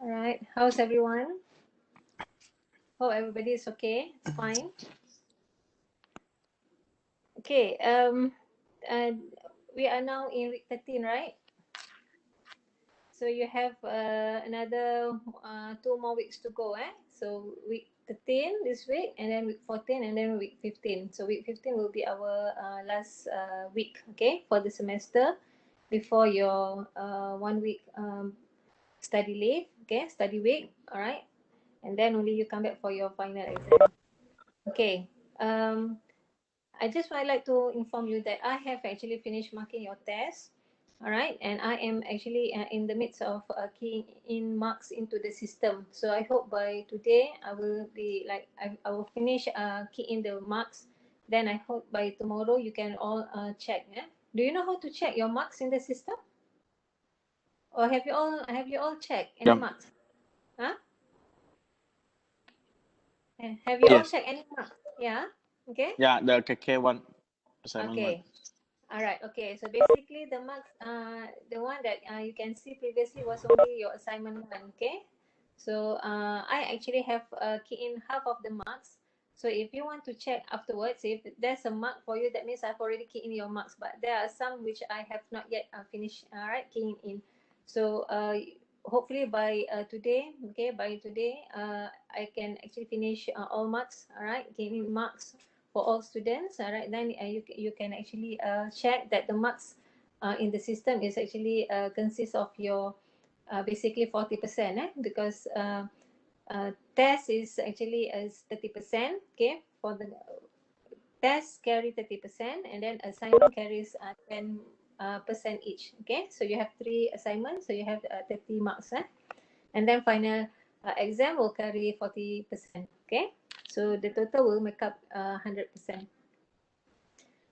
All right. How's everyone? Hope everybody is okay. It's fine. Okay. Uh, we are now in week 13, right? So you have another 2 more weeks to go, eh? So week 13 this week, and then week 14, and then week 15. So week 15 will be our last week, okay, for the semester before your 1 week study leave, okay, study week, all right? And then only you come back for your final exam. Okay. Um, I just would like to inform you that I have actually finished marking your test. All right. And I am actually in the midst of keying in marks into the system. So I hope by today I will be like, I will finish key in the marks. Then I hope by tomorrow you can all check. Yeah? Do you know how to check your marks in the system? Or have you all checked any Yeah. marks? Huh? Have you all Yes. checked any marks? Yeah. Okay. Yeah, the KK1 assignment one. Okay. All right. Okay. So basically, the marks, the one that you can see previously was only your assignment one. Okay. So I actually have key in half of the marks. So if you want to check afterwards, if there's a mark for you, that means I've already keyed in your marks. But there are some which I have not yet finished. All right, keying in. So hopefully by today, okay, by today, I can actually finish all marks. All right, keying in marks for all students. All right, then you can actually check that the marks in the system is actually consists of your basically 40%, because test is actually is 30%. Okay, for the test carry 30%, and then assignment carries 10 percent each. Okay, so you have 3 assignments, so you have 30 marks, and then final exam will carry 40%. Okay, so the total will make up 100%.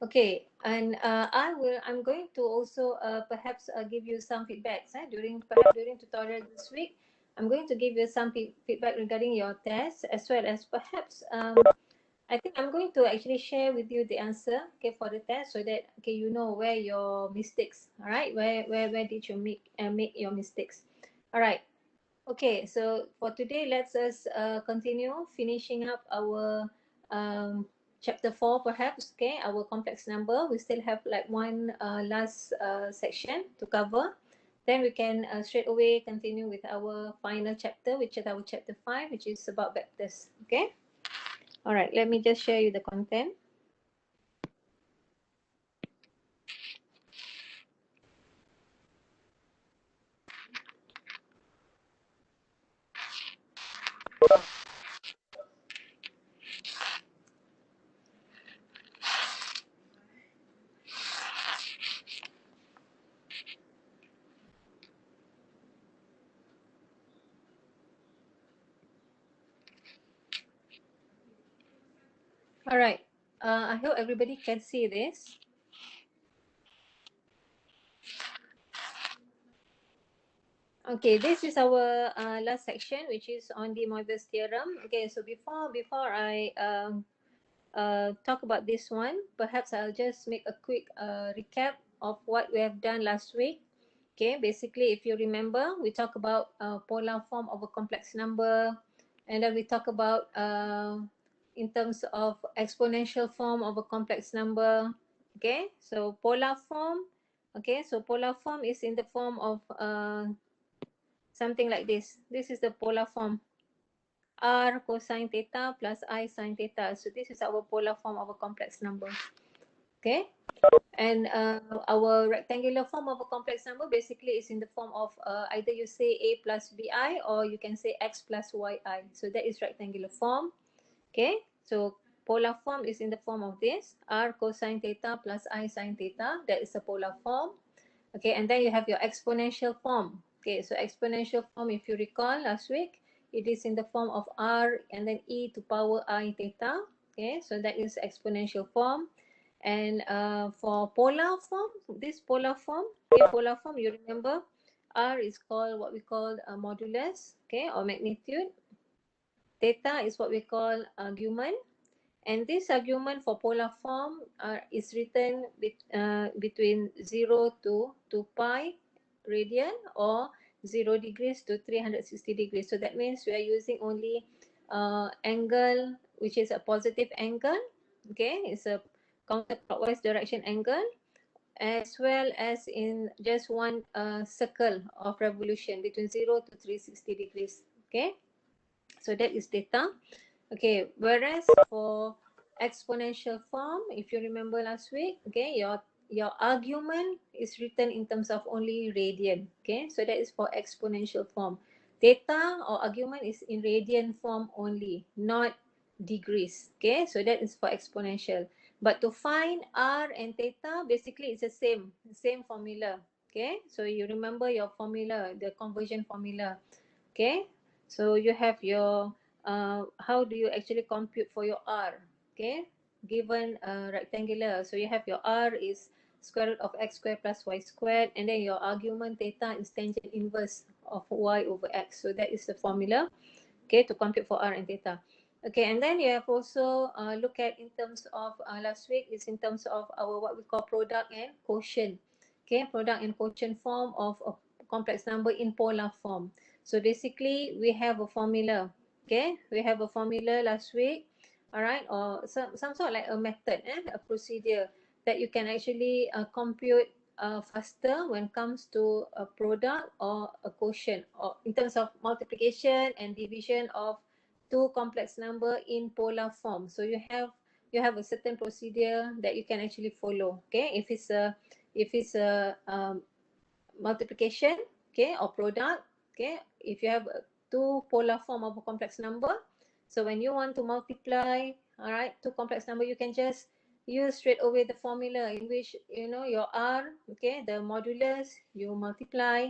Okay, and I'm going to also perhaps give you some feedbacks during tutorial this week. I'm going to give you some feedback regarding your test, as well as perhaps I think I'm going to actually share with you the answer, okay, for the test, so that okay you know where your mistakes, all right, where did you make your mistakes, all right. Okay, so for today, let's us continue finishing up our chapter 4, perhaps. Okay, our complex number. We still have like one last section to cover. Then we can straight away continue with our final chapter, which is our chapter 5, which is about vectors. Okay. All right. Let me just share you the content. All right. I hope everybody can see this. Okay, this is our last section, which is on the Mobius theorem. Okay, so before I talk about this one, perhaps I'll just make a quick recap of what we have done last week. Okay, basically, if you remember, we talk about polar form of a complex number, and then we talk about in terms of exponential form of a complex number. Okay, so polar form. Okay, so polar form is in the form of something like this. This is the polar form. R cosine theta plus I sine theta. So this is our polar form of a complex number. Okay. And our rectangular form of a complex number basically is in the form of either you say A plus BI, or you can say X plus YI. So that is rectangular form. Okay. So polar form is in the form of this. R cosine theta plus I sine theta. That is a polar form. Okay. And then you have your exponential form. Okay. So exponential form, if you recall last week, it is in the form of R and then E to power I theta. Okay. So that is exponential form. And for polar form, this polar form, okay, polar form, you remember, R is called what we call a modulus, okay, or magnitude. Theta is what we call argument. And this argument for polar form is written between 0 to 2 pi radian, or 0 degrees to 360 degrees. So that means we are using only angle which is a positive angle. Okay, it's a counterclockwise direction angle, as well as in just one circle of revolution between 0 to 360 degrees. Okay, so that is theta. Okay, whereas for exponential form, if you remember last week, okay, your argument is written in terms of only radian. Okay, so that is for exponential form. Theta or argument is in radian form only, not degrees. Okay, so that is for exponential. But to find r and theta, basically it's the same formula. Okay, so you remember your formula, the conversion formula. Okay, so you have your how do you actually compute for your r? Okay, given rectangular, so you have your r is square root of x squared plus y squared, and then your argument theta is tangent inverse of y over x. So that is the formula, okay, to compute for r and theta. Okay, and then you have also look at in terms of last week is in terms of our what we call product and quotient. Okay, product and quotient form of a complex number in polar form. So basically we have a formula. Okay, we have a formula last week, all right, or some sort of like a method, a procedure that you can actually compute faster when it comes to a product or a quotient, or in terms of multiplication and division of two complex number in polar form. So you have a certain procedure that you can actually follow. Okay, if it's a multiplication, okay, or product, okay, if you have two polar form of a complex number, so when you want to multiply, all right, two complex number, you can just use straight away the formula in which you know your r, okay, the modulus you multiply,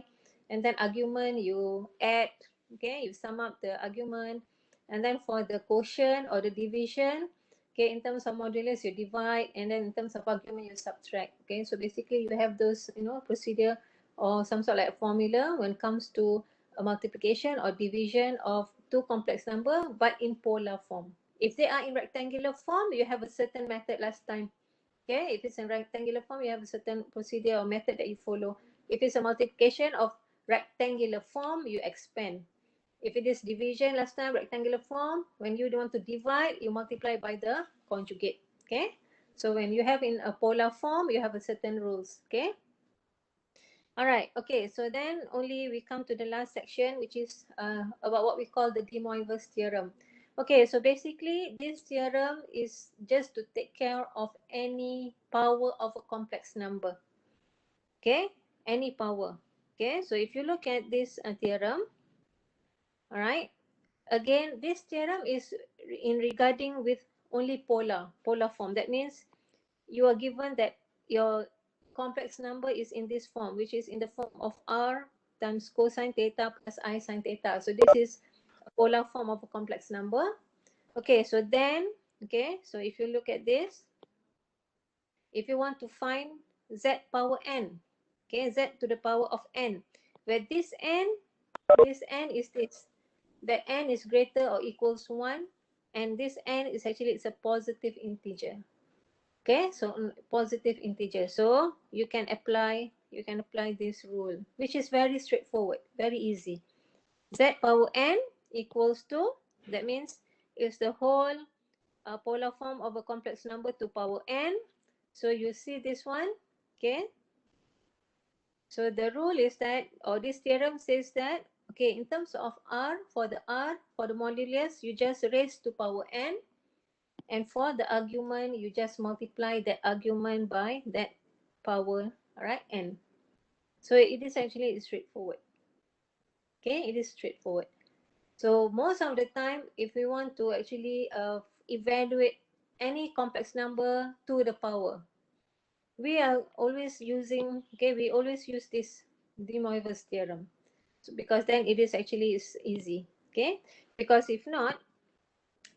and then argument you add, okay, you sum up the argument, and then for the quotient or the division, okay, in terms of modulus you divide, and then in terms of argument you subtract. Okay, so basically you have those, you know, procedure or some sort of like formula when it comes to a multiplication or division of two complex number but in polar form. If they are in rectangular form, you have a certain method last time. Okay, if it's in rectangular form, you have a certain procedure or method that you follow. If it's a multiplication of rectangular form, you expand. If it is division last time, rectangular form, when you want to divide, you multiply by the conjugate. Okay, so when you have in a polar form, you have a certain rules. Okay. All right. Okay. So then only we come to the last section, which is about what we call the De Moivre's theorem. Okay. So basically, this theorem is just to take care of any power of a complex number. Okay. Any power. Okay. So if you look at this theorem, all right. Again, this theorem is in regarding with only polar form. That means you are given that your complex number is in this form, which is in the form of r times cosine theta plus I sine theta. So this is a polar form of a complex number. Okay, so then, okay, so if you look at this, if you want to find z power n, okay, z to the power of n, where this n is this, that n is greater or equals 1, and this n is actually, it's a positive integer. Okay, so positive integer. So you can apply this rule, which is very straightforward, very easy. Z power n equals to, that means it's the whole polar form of a complex number to power n. So you see this one, okay? So the rule is that, or this theorem says that, okay, in terms of r, for the modulus, you just raise to power n. And for the argument, you just multiply that argument by that power, all right, n. So it is actually straightforward. Okay, it is straightforward. So most of the time, if we want to actually evaluate any complex number to the power, we are always using, okay, we always use this De Moivre's theorem. So because then it is actually is easy, okay? Because if not,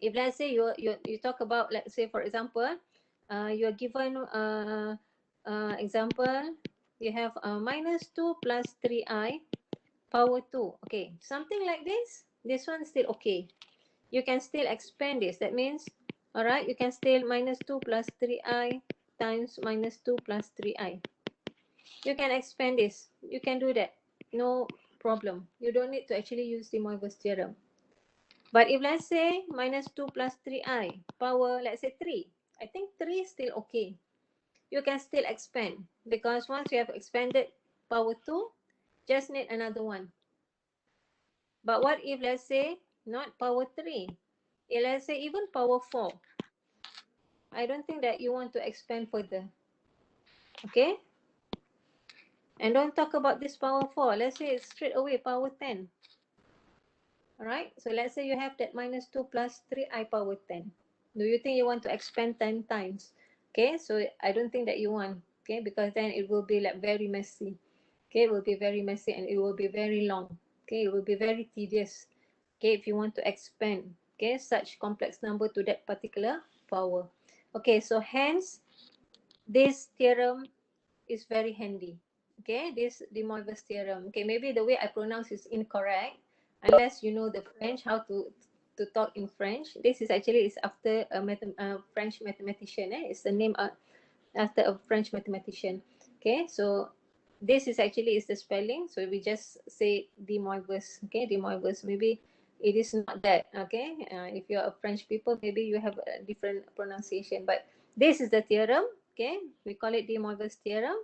if let's say you talk about, let's say for example, you are given example, you have minus 2 plus 3i power 2. Okay, something like this one is still okay. You can still expand this. That means, all right, you can still minus 2 plus 3i times minus 2 plus 3i. You can expand this. You can do that. No problem. You don't need to actually use De Moivre's theorem. But if let's say minus 2 plus 3i power, let's say 3, I think 3 is still okay. You can still expand, because once you have expanded power 2, just need another one. But what if let's say not power 3, if let's say even power 4, I don't think that you want to expand further. Okay? And don't talk about this power 4. Let's say it's straight away power 10. Alright? So let's say you have that minus 2 plus 3i power 10. Do you think you want to expand 10 times? Okay? So I don't think that you want. Okay? Because then it will be like very messy. Okay? It will be very messy and it will be very long. Okay? It will be very tedious. Okay? If you want to expand, okay, such complex number to that particular power. Okay? So hence, this theorem is very handy. Okay, this De Moivre's theorem. Okay, maybe the way I pronounce is incorrect, unless you know the French, how to talk in French. This is actually is after a French mathematician. It's the name after a French mathematician. Okay, so this is actually is the spelling. So we just say De Moivre's. Okay, De Moivre's. Maybe it is not that. Okay, if you're a French people, maybe you have a different pronunciation. But this is the theorem. Okay, we call it De Moivre's theorem,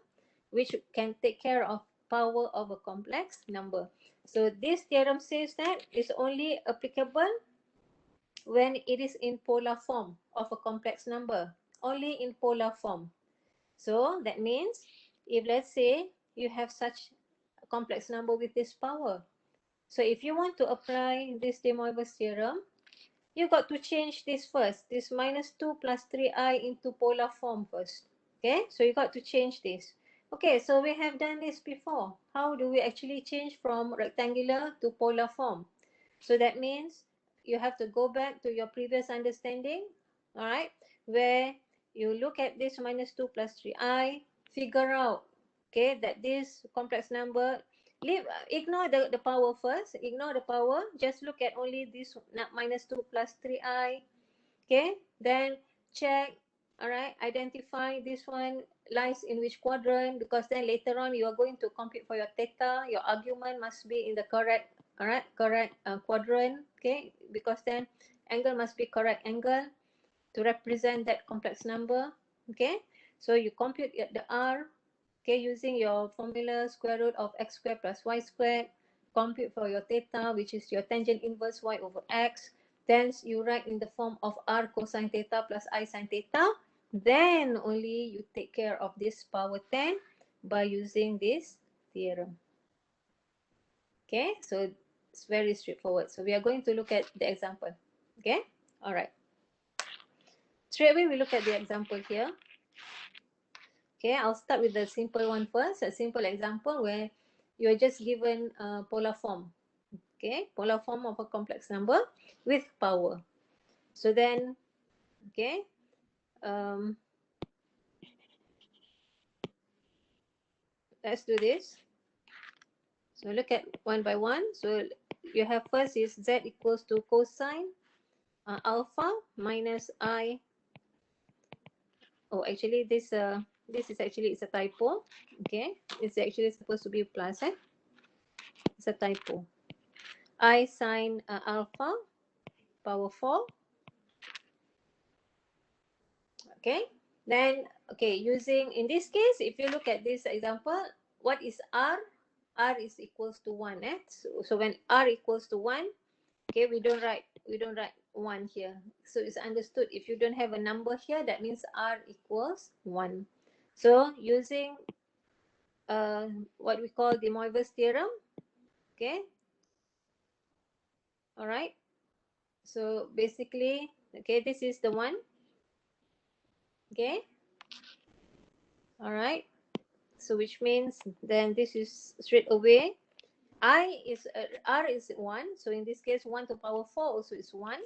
which can take care of power of a complex number. So this theorem says that it's only applicable when it is in polar form of a complex number, only in polar form. So that means if let's say you have such a complex number with this power, so if you want to apply this De Moivre's theorem, you got to change this first, this minus 2 plus 3i into polar form first. Okay, so you got to change this. Okay, so we have done this before. How do we actually change from rectangular to polar form? So that means you have to go back to your previous understanding, all right, where you look at this minus 2 plus 3i, figure out, okay, that this complex number, ignore the power first, ignore the power, just look at only this minus 2 plus 3i, okay, then check, all right, identify this one lies in which quadrant, because then later on you are going to compute for your theta, your argument must be in the correct, all right, correct quadrant, okay, because then angle must be correct angle to represent that complex number, okay. So you compute the r, okay, using your formula square root of x squared plus y squared, compute for your theta, which is your tangent inverse y over x, then you write in the form of r cosine theta plus I sine theta, then only you take care of this power 10 by using this theorem. Okay, so it's very straightforward. So we are going to look at the example. Okay, all right. Straight away we look at the example here. Okay, I'll start with the simple one first, a simple example where you're just given a polar form. Okay, polar form of a complex number with power. So then, okay, let's do this. So look at one by one. So you have first is z equals to cosine alpha minus I. Oh, actually this is actually it's a typo. Okay, it's actually supposed to be plus. It's a typo. I sine alpha power 4. Okay, then okay, using in this case, if you look at this example, what is r? R is equals to 1. So when r equals to 1, okay, we don't write 1 here. So it's understood, if you don't have a number here, that means r equals 1. So using what we call De Moivre's theorem, okay, all right, so basically, okay, this is the one, okay, all right, so which means then this is straight away r is 1, so in this case 1 to power 4 also is 1.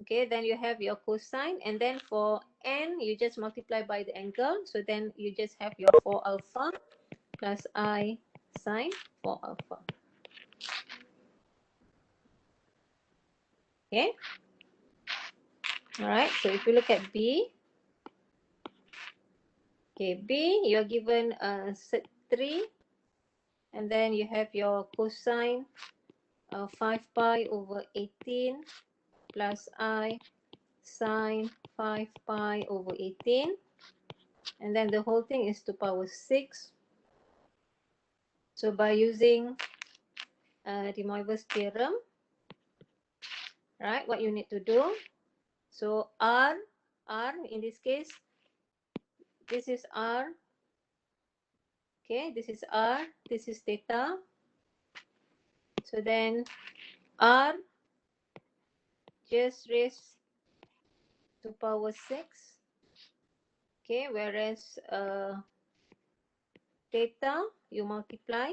Okay, then you have your cosine, and then for n you just multiply by the angle, so then you just have your 4 alpha plus I sine 4 alpha. Okay, all right, so if you look at b, okay, b, you're given 3 And then you have your cosine 5 pi over 18 plus I sine 5 pi over 18. And then the whole thing is to power 6. So by using De Moivre's theorem, right, what you need to do, so R in this case, this is R, okay, this is R, this is theta. So then R just raised to power 6, okay, whereas theta you multiply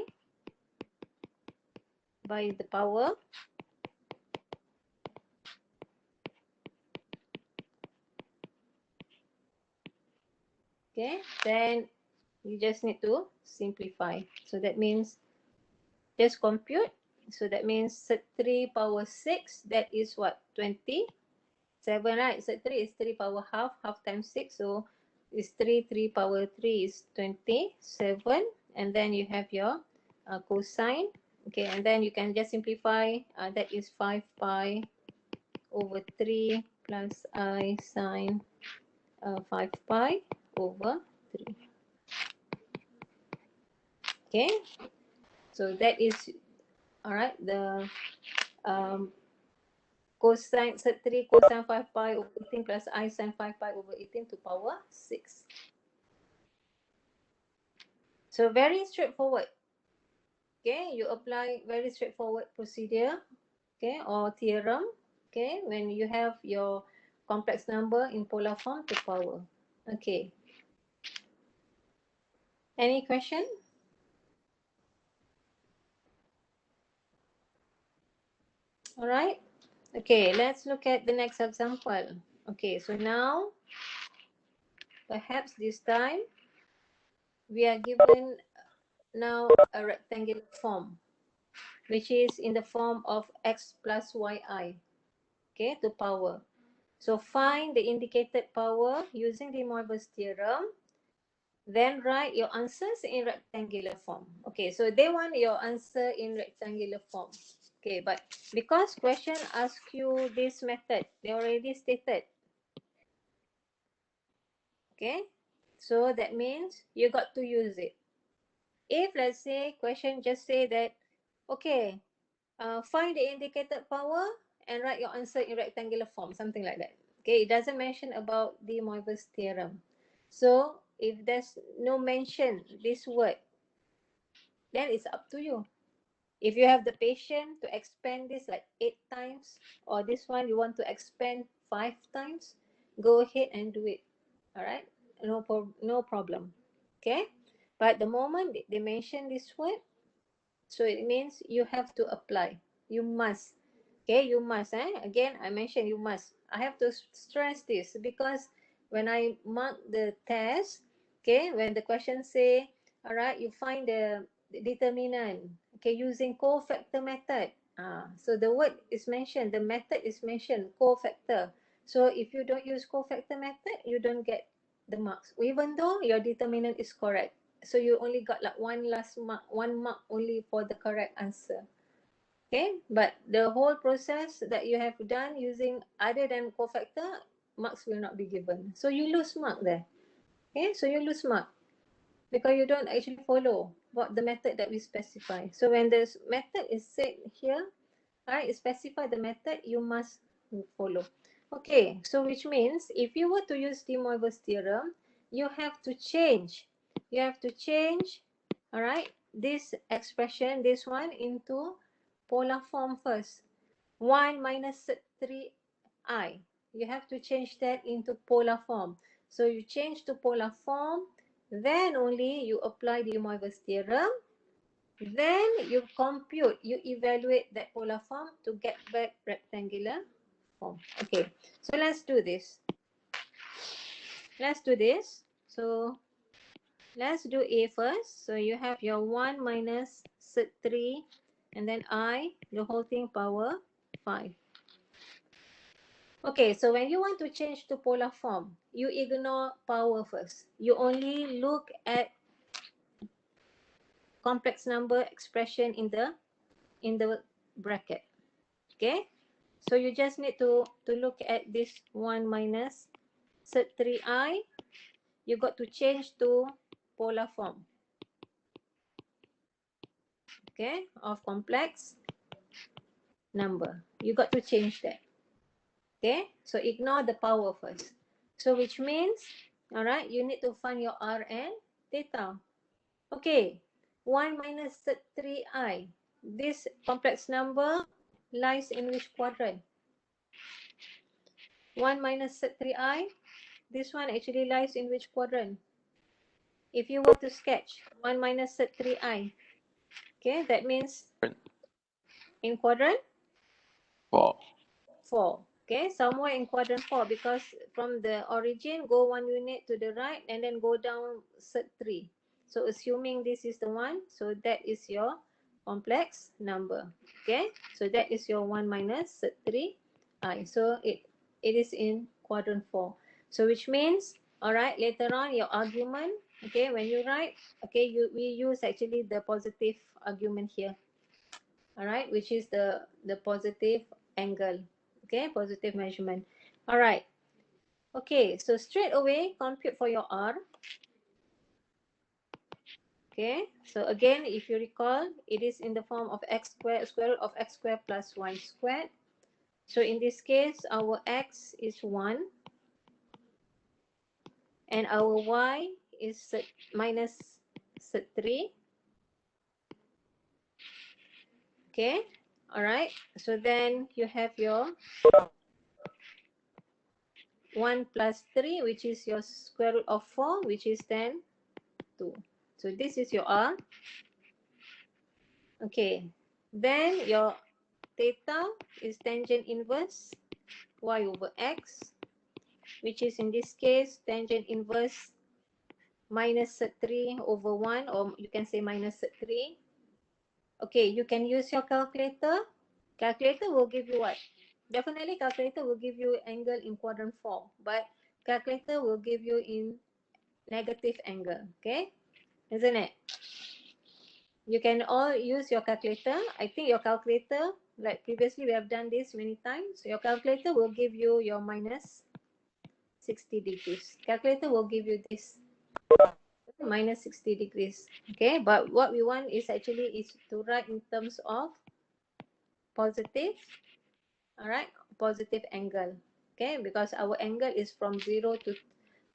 by the power, okay, then you just need to simplify. So that means just compute. So that means 3 power 6, that is what, 27, right? So 3 is 3 power half, half times 6, so it's 3 power 3 is 27. And then you have your cosine, okay, and then you can just simplify, that is 5 pi over 3 plus I sine 5 pi over 3. Okay, so that is, all right, the cosine 3 cosine 5 pi over 18 plus I sine 5 pi over 18 to power 6. So very straightforward. Okay, you apply very straightforward procedure, okay, or theorem, okay, when you have your complex number in polar form to power. Okay. Any question? All right. Okay, let's look at the next example. Okay, so now perhaps this time we are given now a rectangular form, which is in the form of x plus yi, okay, to power. So find the indicated power using De Moivre's theorem, then write your answers in rectangular form. Okay, so they want your answer in rectangular form. Okay, but because question asks you this method, they already stated. Okay, so that means you got to use it. If let's say question just say that, okay, find the indicated power and write your answer in rectangular form, something like that. Okay, it doesn't mention about De Moivre's theorem. So if there's no mention this word, then it's up to you. If you have the patience to expand this like 8 times, or this one you want to expand 5 times, go ahead and do it. All right, no problem. Okay, but the moment they mention this word, so it means you have to apply. You must. Okay, you must. Again, I mentioned you must. I have to stress this because when I mark the test, okay, when the question say, all right, you find the determinant, okay, using cofactor method. So the word is mentioned, the method is mentioned, cofactor. So if you don't use cofactor method, you don't get the marks, even though your determinant is correct. So you only got like one mark only for the correct answer. Okay, but the whole process that you have done using other than cofactor, marks will not be given. So you lose mark there. Okay, so you lose mark because you don't actually follow what the method that we specify. So when the method is said here, right, specify the method, you must follow. Okay, so which means if you were to use De Moivre's theorem, you have to change. You have to change, all right, this expression, this one, into polar form first. 1 minus 3i. You have to change that into polar form. So you change to polar form, then only you apply De Moivre's theorem. Then you compute, you evaluate that polar form to get back rectangular form. Okay, so let's do this. Let's do this. So let's do A first. So you have your 1 minus 3 and then I, the whole thing power 5. Okay, so when you want to change to polar form, you ignore power first. You only look at complex number expression in the bracket. Okay, so you just need to look at this 1 minus Z3i. You got to change to polar form, okay, of complex number. You got to change that. Okay, so ignore the power first. So which means, all right, you need to find your R and theta. Okay, 1 minus 3i. This complex number lies in which quadrant? 1 minus 3i. This one actually lies in which quadrant? If you were to sketch 1 minus 3i, okay, that means in quadrant 4. 4. Okay, somewhere in quadrant 4, because from the origin, go 1 unit to the right and then go down 3. So assuming this is the one, so that is your complex number. Okay, so that is your 1 minus 3i. So it is in quadrant 4. So which means, all right, later on your argument, okay, when you write, okay, we use actually the positive argument here. All right, which is the positive angle. Okay, positive measurement. All right. Okay, so straight away compute for your R. Okay, so again, if you recall, it is in the form of x squared, square root of x squared plus y squared. So in this case, our x is 1 and our y is minus 3. Okay, all right. So then you have your 1 plus 3, which is your square root of 4, which is then 2. So this is your R. Okay, then your theta is tangent inverse y over x, which is in this case tangent inverse minus 3 over 1, or you can say minus 3. Okay, you can use your calculator. Calculator will give you what? Definitely calculator will give you angle in quadrant 4, but calculator will give you in negative angle. Okay, isn't it? You can all use your calculator. I think your calculator, like previously we have done this many times, your calculator will give you your minus 60 degrees. Calculator will give you this minus 60 degrees. Okay, but what we want is actually is to write in terms of positive, all right, positive angle. Okay, because our angle is from 0 to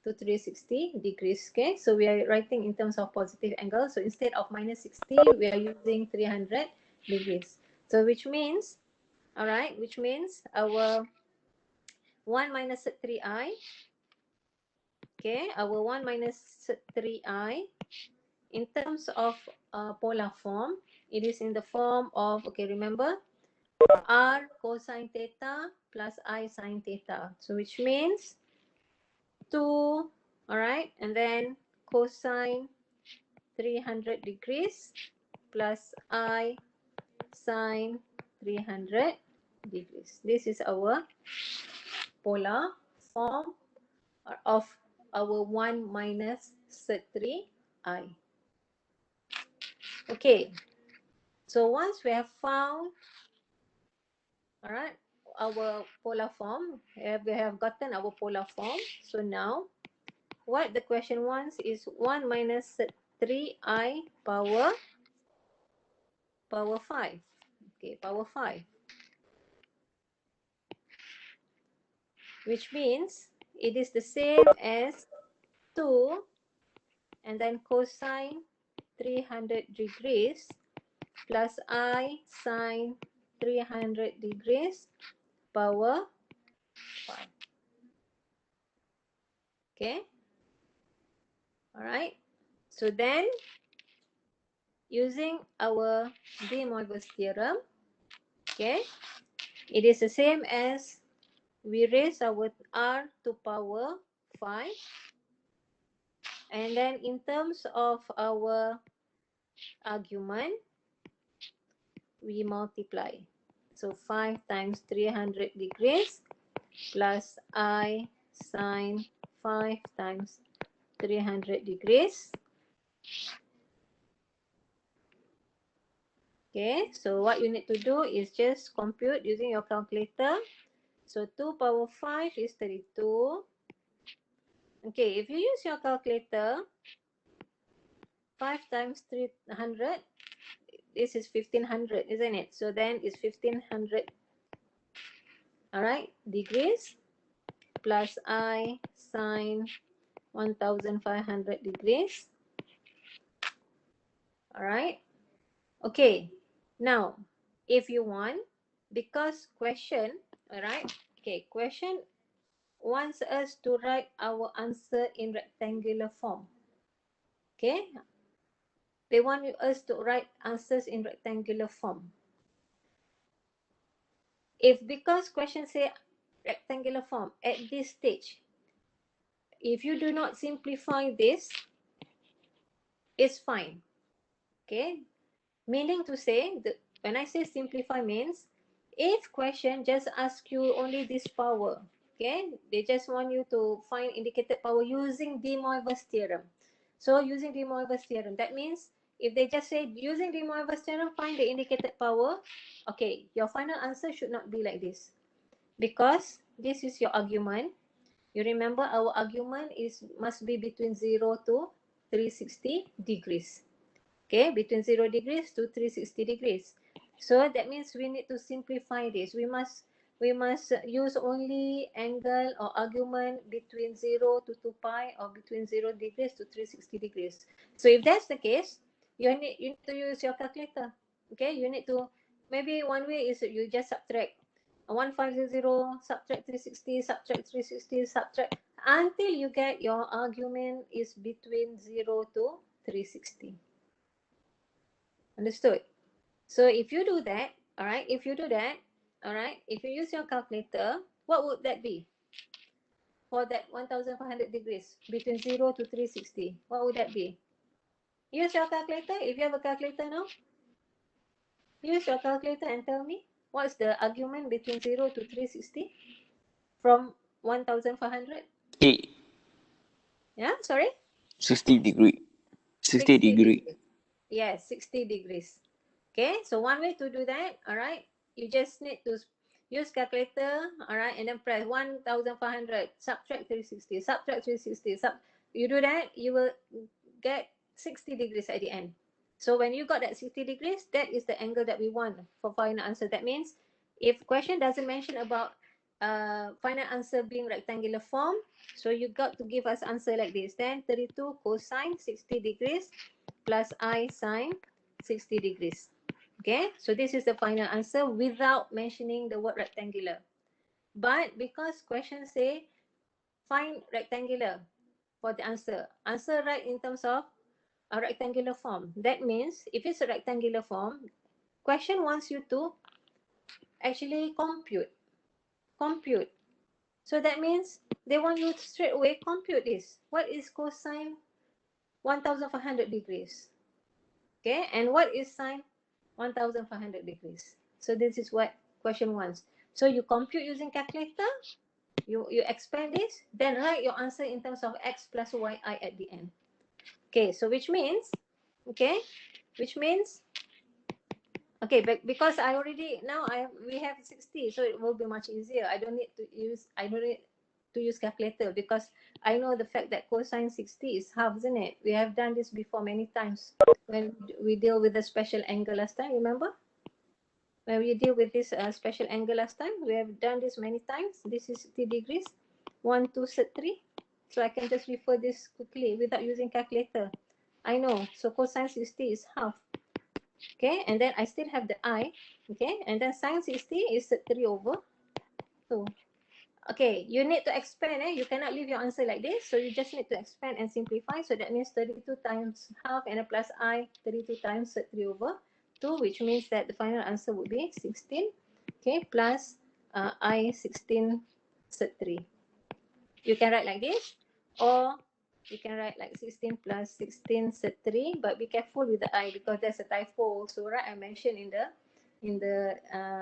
360 degrees. Okay, so we are writing in terms of positive angle. So instead of minus 60, we are using 300 degrees. So which means, all right, which means our 1 minus 3i, okay, our 1 minus 3i, in terms of polar form, it is in the form of, okay, remember, r cosine theta plus I sine theta. So which means 2, all right, and then cosine 300 degrees plus I sine 300 degrees. This is our polar form of our 1 minus 3i. Okay, so once we have found, all right, our polar form, we have gotten our polar form. So now what the question wants is 1 minus 3i power 5. Okay, power 5. Which means it is the same as 2 and then cosine 300 degrees plus I sine 300 degrees power 5. Okay, all right. So then using our De Moivre's theorem, okay, it is the same as we raise our r to power 5, and then in terms of our argument, we multiply. So 5 times 300 degrees plus I sine 5 times 300 degrees Okay, so what you need to do is just compute using your calculator. So 2 power 5 is 32. Okay, if you use your calculator, 5 times 300, this is 1500, isn't it? So then it's 1500, all right, degrees plus I sine 1500 degrees. All right. Okay. Now, if you want, because question, all right. Okay, question wants us to write our answer in rectangular form. Okay. They want us to write answers in rectangular form. If because question say rectangular form at this stage, if you do not simplify this, it's fine. Okay. Meaning to say, when I say simplify means, if question just ask you only this power, okay, they just want you to find indicated power using De Moivre's theorem. So using De Moivre's theorem, that means if they just say using De Moivre's theorem, find the indicated power, okay, your final answer should not be like this, because this is your argument. You remember our argument is must be between 0 to 360 degrees. Okay, between 0 degrees to 360 degrees. So that means we need to simplify this. We must use only angle or argument between 0 to 2 pi or between 0 degrees to 360 degrees. So if that's the case, you need to use your calculator. Okay, you need to, maybe one way is you just subtract 1500, subtract 360, subtract 360, subtract until you get your argument is between 0 to 360. Understood? So if you do that, all right, if you do that, all right, if you use your calculator, what would that be for that 1500 degrees between 0 to 360? What would that be? Use your calculator. If you have a calculator now, use your calculator and tell me what's the argument between 0 to 360 from 1500? 8, Yeah, sorry? 60 degree. 60 degree. degrees. Yes, 60 degrees. Okay, so one way to do that, all right, you just need to use calculator, all right, and then press 1500, subtract 360, subtract 360, you do that, you will get 60 degrees at the end. So when you got that 60 degrees, that is the angle that we want for final answer. That means if question doesn't mention about final answer being rectangular form, so you got to give us answer like this. Then 32 cosine 60 degrees plus I sine 60 degrees. Okay, so this is the final answer without mentioning the word rectangular. But because question say find rectangular for the answer, answer right in terms of a rectangular form. That means if it's a rectangular form, question wants you to actually compute. So that means they want you to straight away compute this. What is cosine 1500 degrees? Okay, and what is sine 1500 degrees? So this is what question wants. So you compute using calculator, you expand this, then write your answer in terms of x plus yi at the end. Okay, so which means, okay, because I already now we have 60, so it will be much easier. I don't need to use calculator because I know the fact that cosine 60 is half, isn't it? We have done this before many times when we deal with the special angle last time, remember? When we deal with this special angle last time, we have done this many times. This is 60 degrees, 1, 2, 3. So I can just refer this quickly without using calculator. I know, so cosine 60 is half. Okay, and then I still have the I. Okay, and then sine 60 is 3 over 2. Okay, you need to expand. You cannot leave your answer like this. So you just need to expand and simplify. So that means 32 times half and a plus I, 32 times 3 over 2, which means that the final answer would be 16. Okay, plus I 16 3. You can write like this, or you can write like 16 plus 16 3, but be careful with the I because there's a typo also, right? I mentioned in the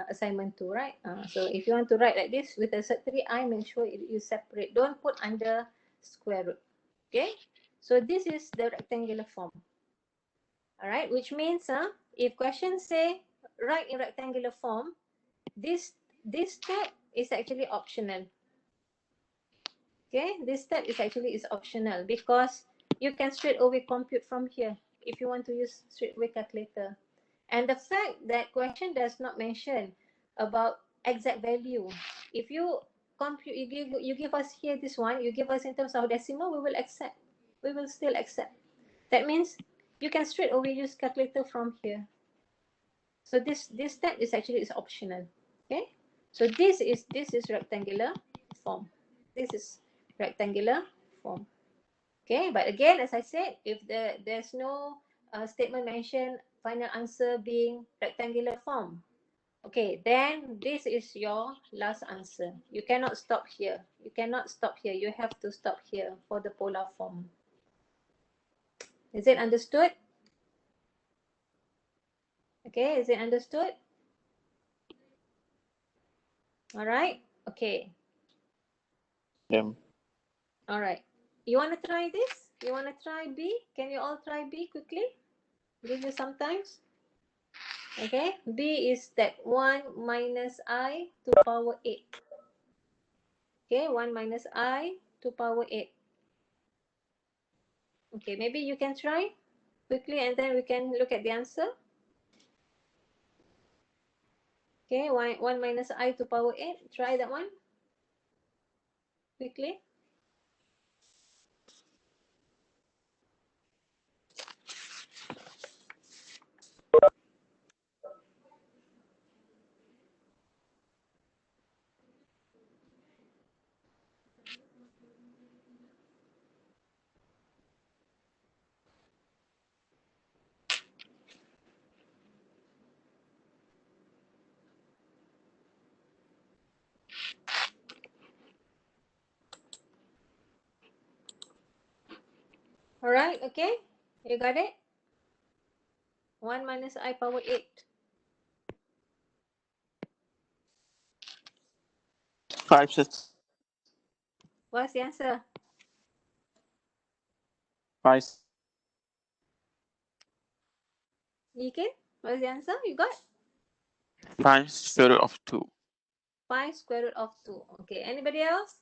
assignment too, right? So if you want to write like this with a 3, I make sure you separate. Don't put under square root. Okay, so this is the rectangular form. All right, which means If question say write in rectangular form, this step is actually optional. Okay, this step is optional because you can straight away compute from here if you want to use straight away calculator. And the fact that question does not mention about exact value, if you compute, you give us here this one, you give us in terms of decimal, we will accept. We will still accept. That means you can straight away use calculator from here. So this step is optional. Okay. So this is rectangular form. This is rectangular form. Okay. But again, as I said, if there's no statement mention final answer being rectangular form, okay, then this is your last answer. You cannot stop here. You cannot stop here. You have to stop here for the polar form. Is it understood? Okay, is it understood? All right. Okay. Yeah. All right. You want to try this? You want to try B? Can you all try B quickly? Give you some time. Okay. B is that 1 minus I to power 8. Okay. 1 minus I to power 8. Okay. Maybe you can try quickly and then we can look at the answer. Okay. 1 minus I to power 8. Try that one quickly. All right. Okay. You got it? 1 minus I power 8. 5, sir. What's the answer? 5. Deacon? What's the answer you got? 5 square root of 2. 5 square root of 2. Okay. Anybody else?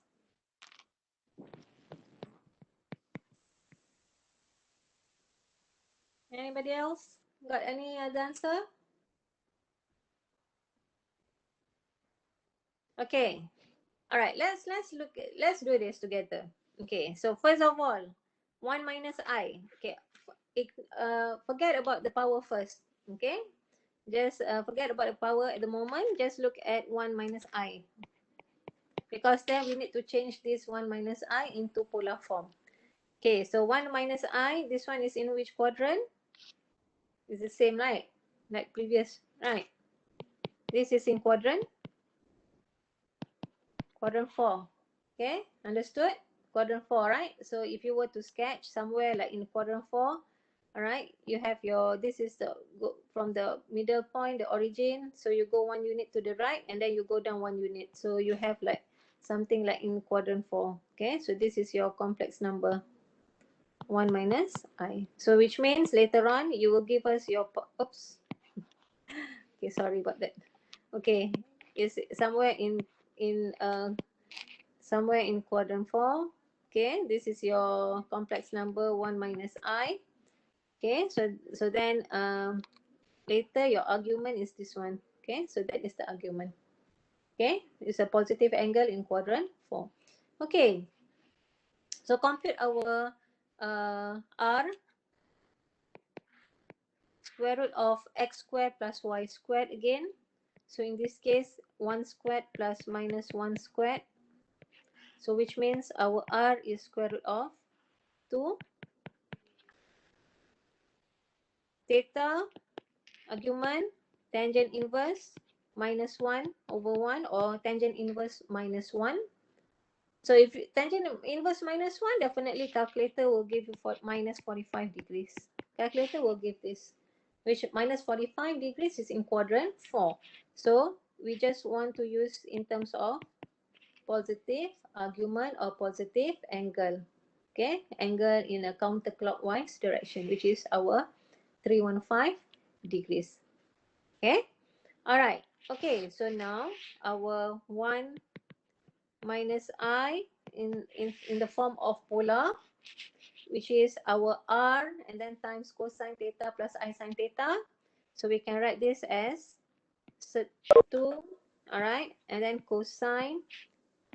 Anybody else got any other answer? Okay. All right. Let's do this together. Okay. So first of all, 1 minus I. Okay. Forget about the power first. Okay. Just forget about the power at the moment. Just look at 1 minus I. Because then we need to change this 1 minus I into polar form. Okay. So 1 minus I. This one is in which quadrant? It's the same, right? Like previous, right? This is in quadrant 4. Okay, understood? Quadrant 4, right? So if you were to sketch somewhere like in quadrant 4, all right, you have your, this is the from the middle point, the origin. So you go 1 unit to the right and then you go down 1 unit. So you have like something like in quadrant 4. Okay, so this is your complex number 1 minus I. So which means later on you will give us your, oops. Okay, sorry about that. Okay, is somewhere in somewhere in quadrant 4. Okay, this is your complex number 1 minus I. Okay, so then later your argument is this one. Okay, so that is the argument. Okay, it's a positive angle in quadrant 4. Okay, so compute our R, square root of x squared plus y squared again. So in this case, 1 squared plus minus 1 squared. So which means our R is square root of 2. Theta, argument, tangent inverse minus 1 over 1 or tangent inverse minus 1. So if tangent inverse minus 1, definitely calculator will give you minus 45 degrees. Calculator will give this, which minus 45 degrees is in quadrant 4. So we just want to use in terms of positive argument or positive angle. Okay, angle in a counterclockwise direction, which is our 315 degrees. Okay. All right. Okay. So now our 1 minus I in the form of polar, which is our r and then times cosine theta plus I sine theta. So we can write this as sec 2, all right, and then cosine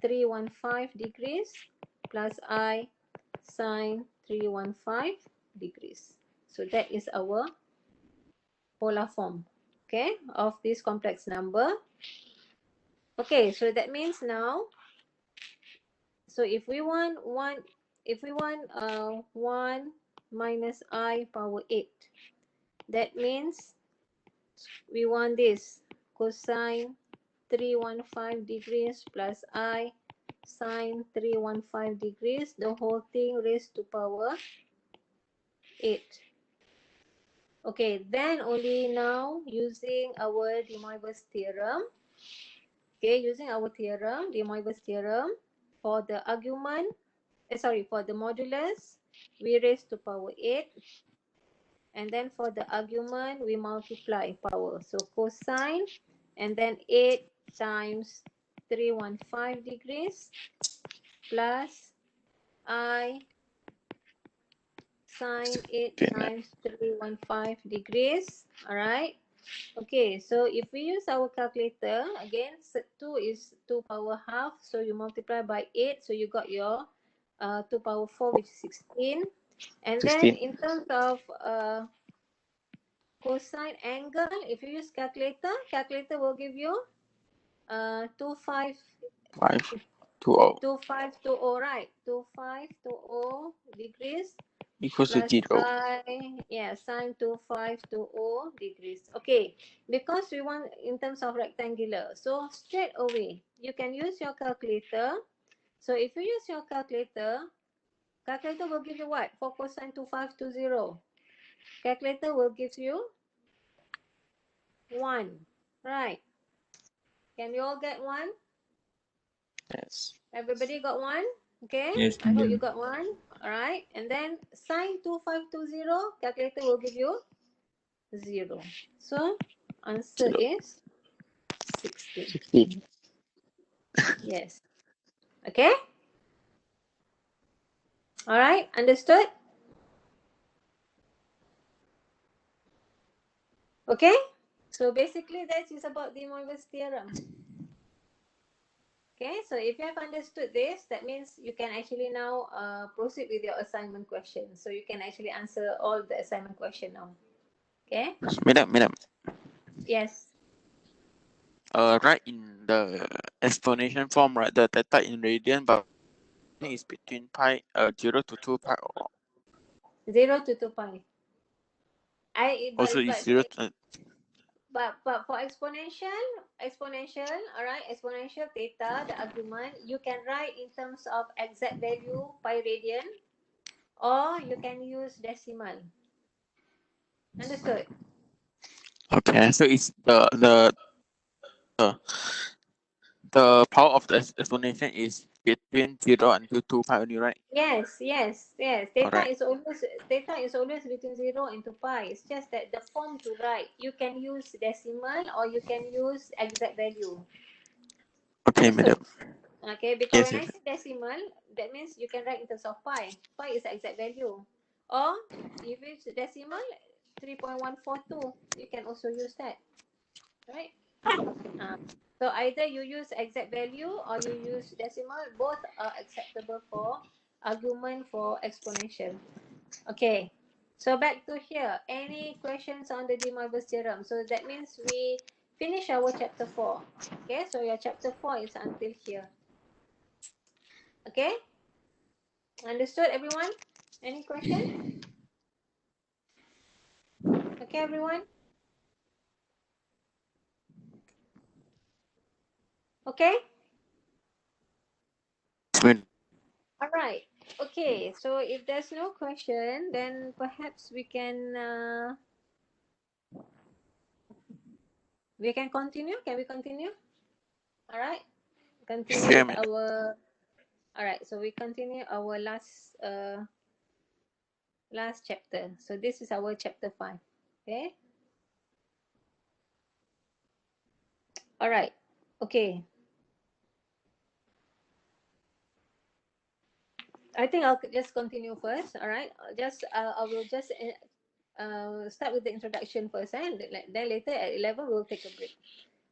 315 degrees plus I sine 315 degrees. So that is our polar form, okay, of this complex number. Okay, so that means now, so if we want 1 minus I power 8, that means we want this cosine 315 degrees plus I sine 315 degrees, the whole thing raised to power 8. Okay, then only now using our De Moivre's theorem. Okay, using our theorem, De Moivre's theorem, for the argument, for the modulus, we raise to power 8. And then for the argument, we multiply power. So cosine, and then 8 times 315 degrees plus I sine 8 Okay, times 315 degrees. All right. Okay, so if we use our calculator, again, 2 is 2 power half. So you multiply by 8. So you got your 2 power 4, which is 16. And then 16. in terms of cosine angle, if you use calculator will give you 25 5, 2, 0 2520, right? 2520 degrees equals to plus 0. sine 2520 degrees. Okay, because we want in terms of rectangular, so straight away you can use your calculator. So if you use your calculator will give you what? For cosine 2520, calculator will give you 1, right? Can we all get 1? Yes. Everybody got 1? Okay, Yes, I hope madam. you got 1. All right, and then sine 2520, calculator will give you 0. So answer 0. is 16. 16. Yes. Okay. All right. Understood? Okay. So basically that is about De Moivre's theorem. Okay. So if you have understood this, that means you can actually now proceed with your assignment question. So you can actually answer all the assignment question now. Okay. Madam, Yes. right in the explanation form, right, the theta in radian, but is between pi 0 to 2 pi, or 0 to 2 pi. also is 0 to, But for exponential, all right, exponential theta, the argument, you can write in terms of exact value pi radian, or you can use decimal. Understood? okay, so it's the the power of the explanation is between 0 and 2 pi only, right? Yes. All Theta right. is always between 0 and 2 pi. It's just that the form to write, you can use decimal or you can use exact value. Okay, Understood? madam. Okay, because Yes, when I yes. say decimal, that means you can write in terms of pi. Pi is the exact value. Or if it's decimal, 3.142, you can also use that. Right? So either you use exact value or you use decimal. Both are acceptable for argument for exponential. Okay. So back to here. Any questions on the De Moivre's theorem? So that means we finish our chapter 4. Okay, so your chapter 4 is until here. Okay? Understood, everyone? Any question? Okay, everyone? Okay? Madam. All right. Okay, so if there's no question, then perhaps we can continue. Can we continue? All right. Continue Sure, with madam. our. All right. So we continue our last chapter. So this is our chapter 5. Okay. All right. Okay. I think I'll just continue first. All right. I will just start with the introduction first, and then later at 11 we'll take a break.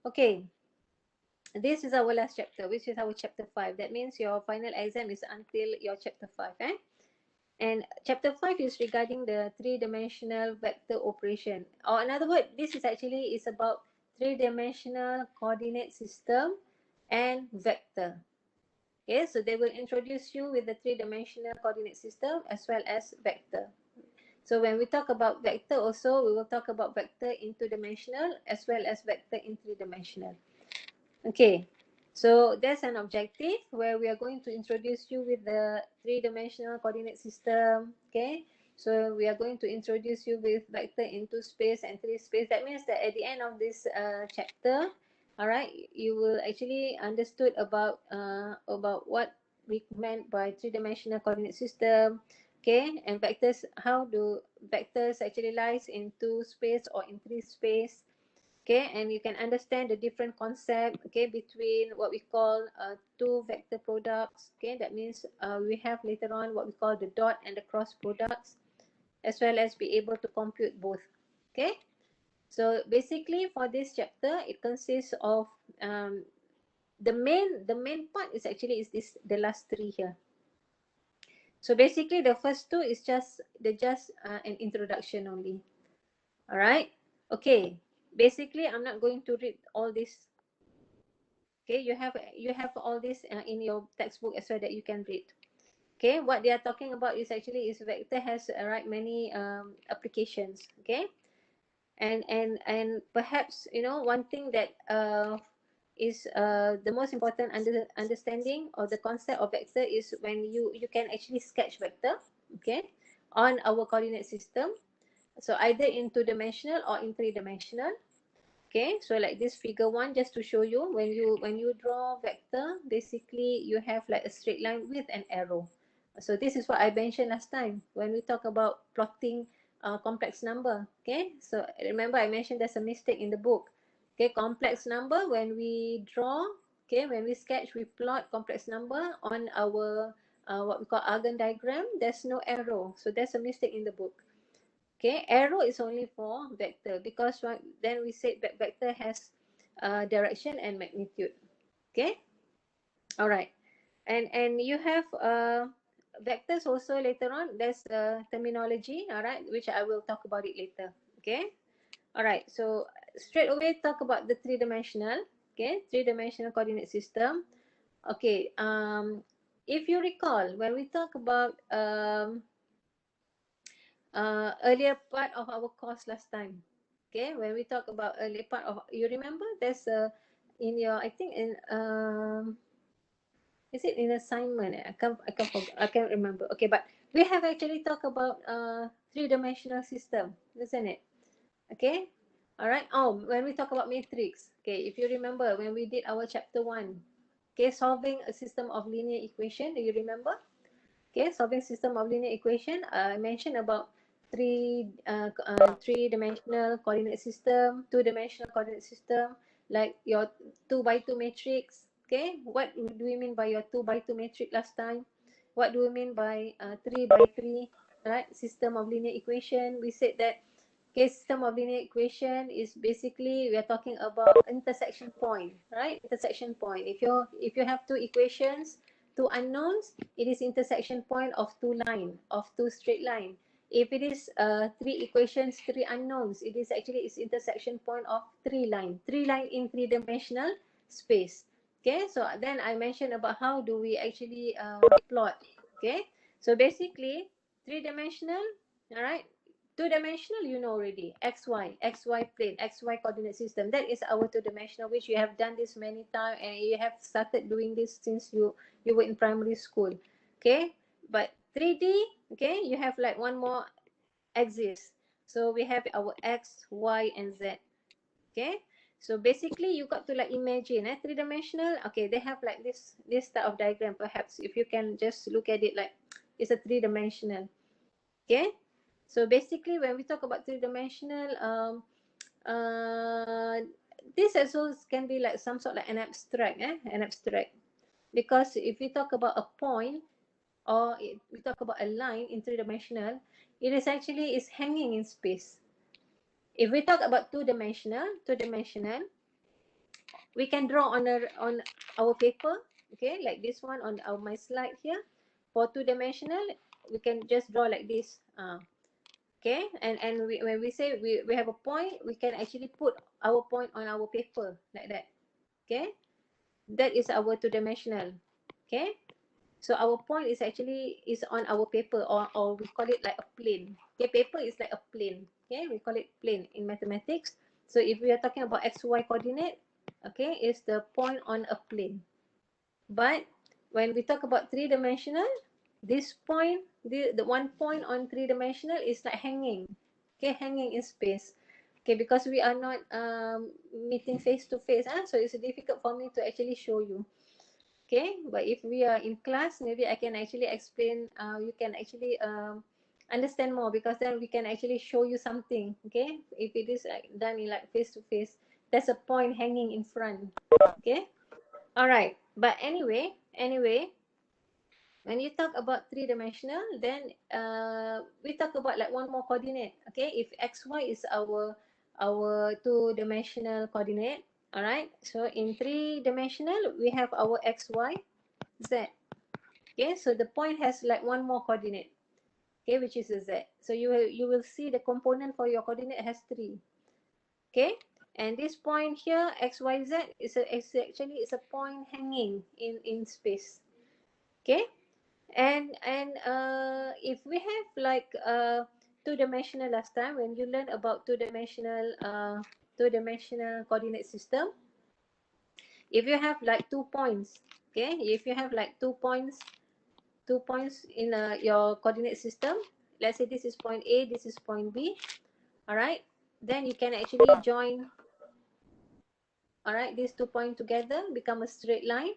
Okay. This is our last chapter, which is our chapter 5. That means your final exam is until your chapter 5, eh? And chapter 5 is regarding the three-dimensional vector operation. Or another word, this is actually is about three-dimensional coordinate system and vector. Okay, so they will introduce you with the three-dimensional coordinate system as well as vector. So when we talk about vector also, we will talk about vector in two-dimensional as well as vector in three-dimensional. Okay, so there's an objective where we are going to introduce you with the three-dimensional coordinate system. Okay, so we are going to introduce you with vector in two space and three space. That means that at the end of this chapter, all right, you will actually understood about what we meant by three-dimensional coordinate system. Okay, and vectors, how do vectors actually lies in two space or in three space. Okay, and you can understand the different concept, okay, between what we call two vector products. Okay, that means we have later on what we call the dot and the cross products, as well as be able to compute both. Okay, so basically for this chapter it consists of the main part is actually is this the last three here. So basically the first two is just an introduction only. All right, okay, basically I'm not going to read all this. Okay, you have all this in your textbook as well that you can read. Okay, what they are talking about is actually is vector has many applications. Okay, and perhaps one thing that is the most important understanding of the concept of vector is when you can actually sketch vector, okay, on our coordinate system, so either in two-dimensional or in three-dimensional. Okay, so like this figure 1, just to show you, when you draw vector, basically you have like a straight line with an arrow. So this is what I mentioned last time when we talk about plotting complex number. Okay, so remember I mentioned there's a mistake in the book. Okay, complex number, when we draw, okay, when we sketch, we plot complex number on our what we call Argand diagram, there's no arrow, so there's a mistake in the book. Okay, arrow is only for vector, because then we said that vector has direction and magnitude. Okay, all right, and you have vectors also later on. There's a terminology, all right, which I will talk about it later. Okay, all right. So straight away talk about the three-dimensional. Okay, three-dimensional coordinate system. Okay, if you recall when we talk about earlier part of our course last time. Okay, when we talk about earlier part of, you remember there's a in your, I think in is it in assignment? I can't remember. Okay, but we have actually talked about three-dimensional system, isn't it? Okay, all right. Oh, when we talk about matrix, okay, if you remember when we did our chapter 1, okay, solving a system of linear equation, do you remember? Okay, solving system of linear equation. I mentioned about three-dimensional coordinate system, two-dimensional coordinate system, like your 2 by 2 matrix. Okay, what do we mean by your 2 by 2 matrix last time? What do we mean by 3 by 3, right? System of linear equation. We said that, okay, system of linear equation is basically we are talking about intersection point, right? Intersection point. If you have two equations, two unknowns, it is intersection point of two straight line. If it is three equations, three unknowns, it is actually its intersection point of three line in three-dimensional space. Okay, so then I mentioned about how do we actually plot. Okay, so basically three-dimensional, all right, two-dimensional, you know already, xy plane, xy coordinate system. That is our two-dimensional, which you have done this many times, and you have started doing this since you were in primary school. Okay, but 3D, okay, you have like one more axis. So we have our x, y, and z. Okay, so basically you got to like imagine three-dimensional. Okay, they have like this type of diagram. Perhaps if you can just look at it like it's a three-dimensional. Okay, so basically when we talk about three-dimensional, uh, this also can be like some sort like an abstract, an abstract. Because if we talk about a point, or we talk about a line in three-dimensional, it is actually is hanging in space. If we talk about two-dimensional, we can draw on our paper, okay, like this one on my slide here. For two-dimensional, we can just draw like this. Okay, and when we say we have a point, we can actually put our point on our paper like that. Okay, that is our two-dimensional. Okay, so our point is actually is on our paper, or we call it like a plane. Okay, paper is like a plane. Okay, we call it plane in mathematics. So if we are talking about xy coordinate, okay, is the point on a plane. But when we talk about three-dimensional, this point, the one point on three-dimensional is like hanging, okay, hanging in space. Okay, because we are not meeting face to face, so it's difficult for me to actually show you. Okay, but if we are in class, maybe I can actually explain, you can actually understand more, because then we can actually show you something. Okay, if it is done in like face to face, there's a point hanging in front. Okay, all right, but anyway, when you talk about three-dimensional, then we talk about like one more coordinate. Okay, if xy is our two-dimensional coordinate, all right, so in three-dimensional we have our xy z. Okay, so the point has like one more coordinate, okay, which is a z. So you will see the component for your coordinate has three. Okay, and this point here xyz is actually is a point hanging in space. Okay, and if we have like two-dimensional last time, when you learn about two-dimensional coordinate system, if you have like 2 points, okay, if you have like 2 points, 2 points in your coordinate system, let's say this is point A, this is point B, all right, then you can actually join, all right, these 2 points together become a straight line.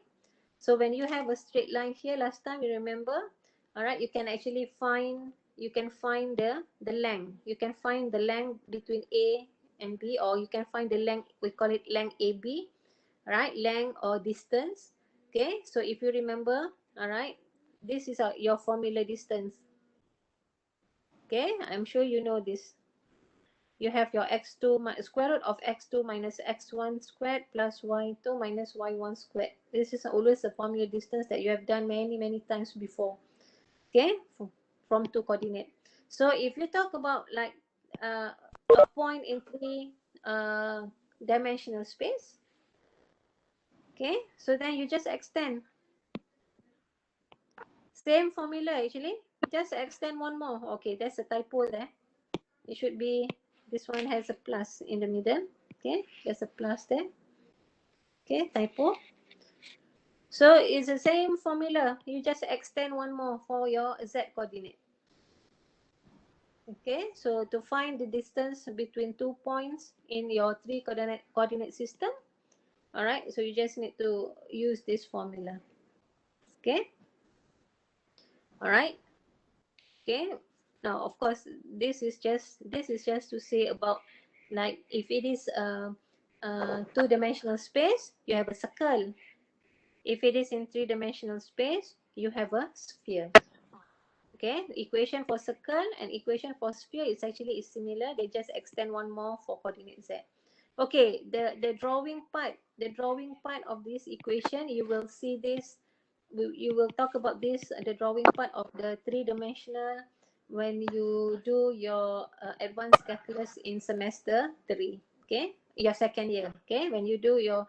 So when you have a straight line here last time, you remember, all right, you can actually find, you can find the length, you can find the length between A and B, or you can find the length, we call it length AB, right, length or distance. Okay, so if you remember, all right, this is your formula distance. Okay, I'm sure you know this. You have your x2 square root of x2 minus x1 squared plus y2 minus y1 squared. This is always a formula distance that you have done many times before. Okay, from two coordinate. So if you talk about like a point in three dimensional space, okay, so then you just extend. Same formula actually, just extend one more. Okay, that's a typo there. It should be, this one has a plus in the middle. Okay, there's a plus there. Okay, typo. So it's the same formula. You just extend one more for your z coordinate. Okay, so to find the distance between 2 points in your three coordinate system, all right, so you just need to use this formula. Okay, all right. Okay, now of course this is just to say about, like, if it is a two-dimensional space, you have a circle. If it is in three-dimensional space, you have a sphere. Okay, the equation for circle and equation for sphere is actually similar. They just extend one more for coordinate z. Okay, the drawing part of this equation, you will see this. You will talk about this, the drawing part of the three-dimensional, when you do your advanced calculus in semester 3. Okay, your second year. Okay, when you do your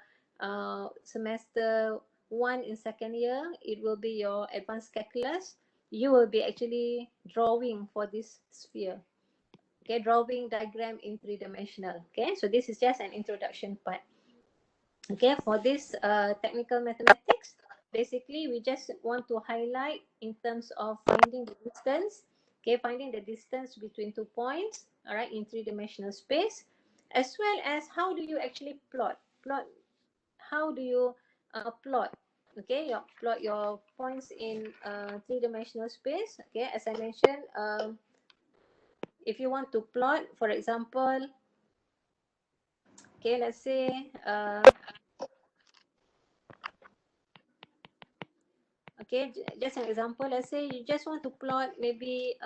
semester 1 in second year, it will be your advanced calculus. You will be actually drawing for this sphere. Okay, drawing diagram in three-dimensional. Okay, so this is just an introduction part. Okay, for this technical mathematics, basically we just want to highlight in terms of finding the distance. Okay, finding the distance between 2 points, all right, in three-dimensional space, as well as how do you actually plot. How do you plot? Okay, plot your points in three-dimensional space. Okay, as I mentioned, if you want to plot, for example, Okay, let's say okay, just an example. Let's say you just want to plot maybe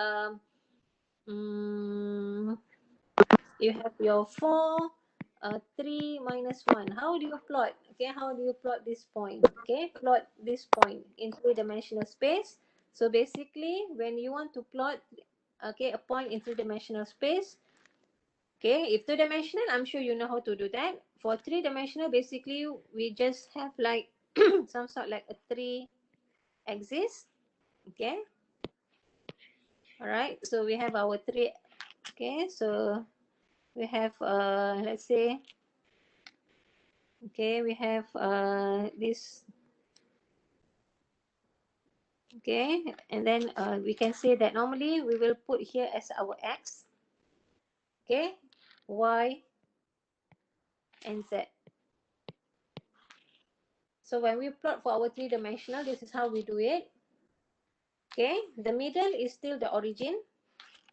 mm, you have your 4 3 minus 1. How do you plot? Okay, how do you plot this point? Okay, plot this point in three-dimensional space. So basically when you want to plot, okay, a point in three-dimensional space, okay, if two-dimensional, I'm sure you know how to do that. For three-dimensional, basically we just have like some sort like a three axis. Okay, all right, so we have our three. Okay, so we have let's say, okay, we have this. Okay, and then we can say that normally we will put here as our x, okay, y and z. So when we plot for our three-dimensional, this is how we do it. Okay, the middle is still the origin.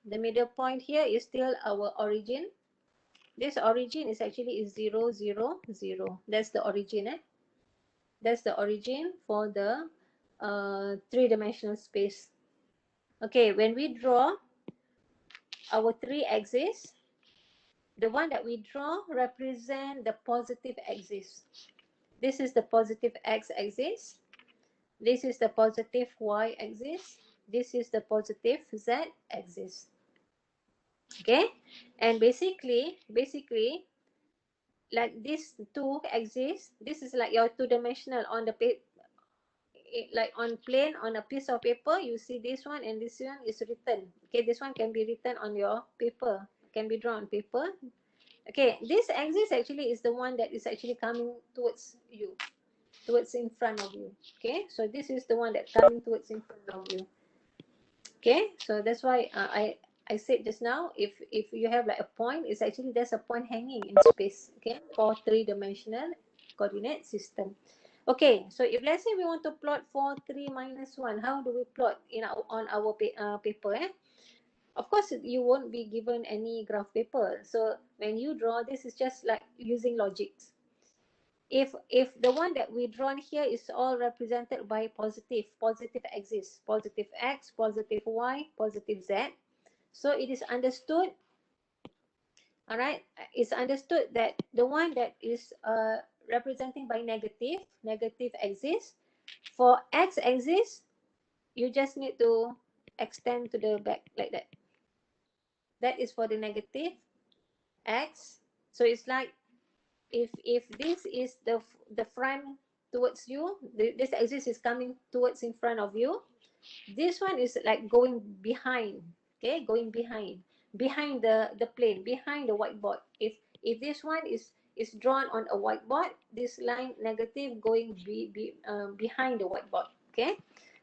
The middle point here is still our origin. This origin is actually is 0, 0, 0. That's the origin. That's the origin for the three-dimensional space. Okay, when we draw our three axes, the one that we draw represent the positive axis. This is the positive x-axis. This is the positive y-axis. This is the positive z-axis. Okay, and basically, like these two axes, this is like your two-dimensional on the paper, like on plane on a piece of paper. You see this one and this one is written. Okay, this one can be written on your paper, can be drawn on paper. Okay, this axis actually is the one that is actually coming towards you, towards in front of you. Okay, so this is the one that coming towards in front of you. Okay, so that's why I said just now, if you have like a point, it's actually there's a point hanging in space. Okay, for three-dimensional coordinate system. Okay, so if let's say we want to plot 4 3 minus 1, how do we plot in our on our paper? Of course, you won't be given any graph paper. So when you draw, this is just like using logics. If the one that we drawn here is all represented by positive axis, positive x, positive y, positive z, so it is understood, all right, it's understood that the one that is representing by negative axis, for x axis, you just need to extend to the back like that. That is for the negative x. So it's like if this is the front towards you, this axis is coming towards in front of you, this one is like going behind. Okay, going behind the plane, behind the whiteboard. If this one is drawn on a whiteboard, this line negative going behind the whiteboard. Okay,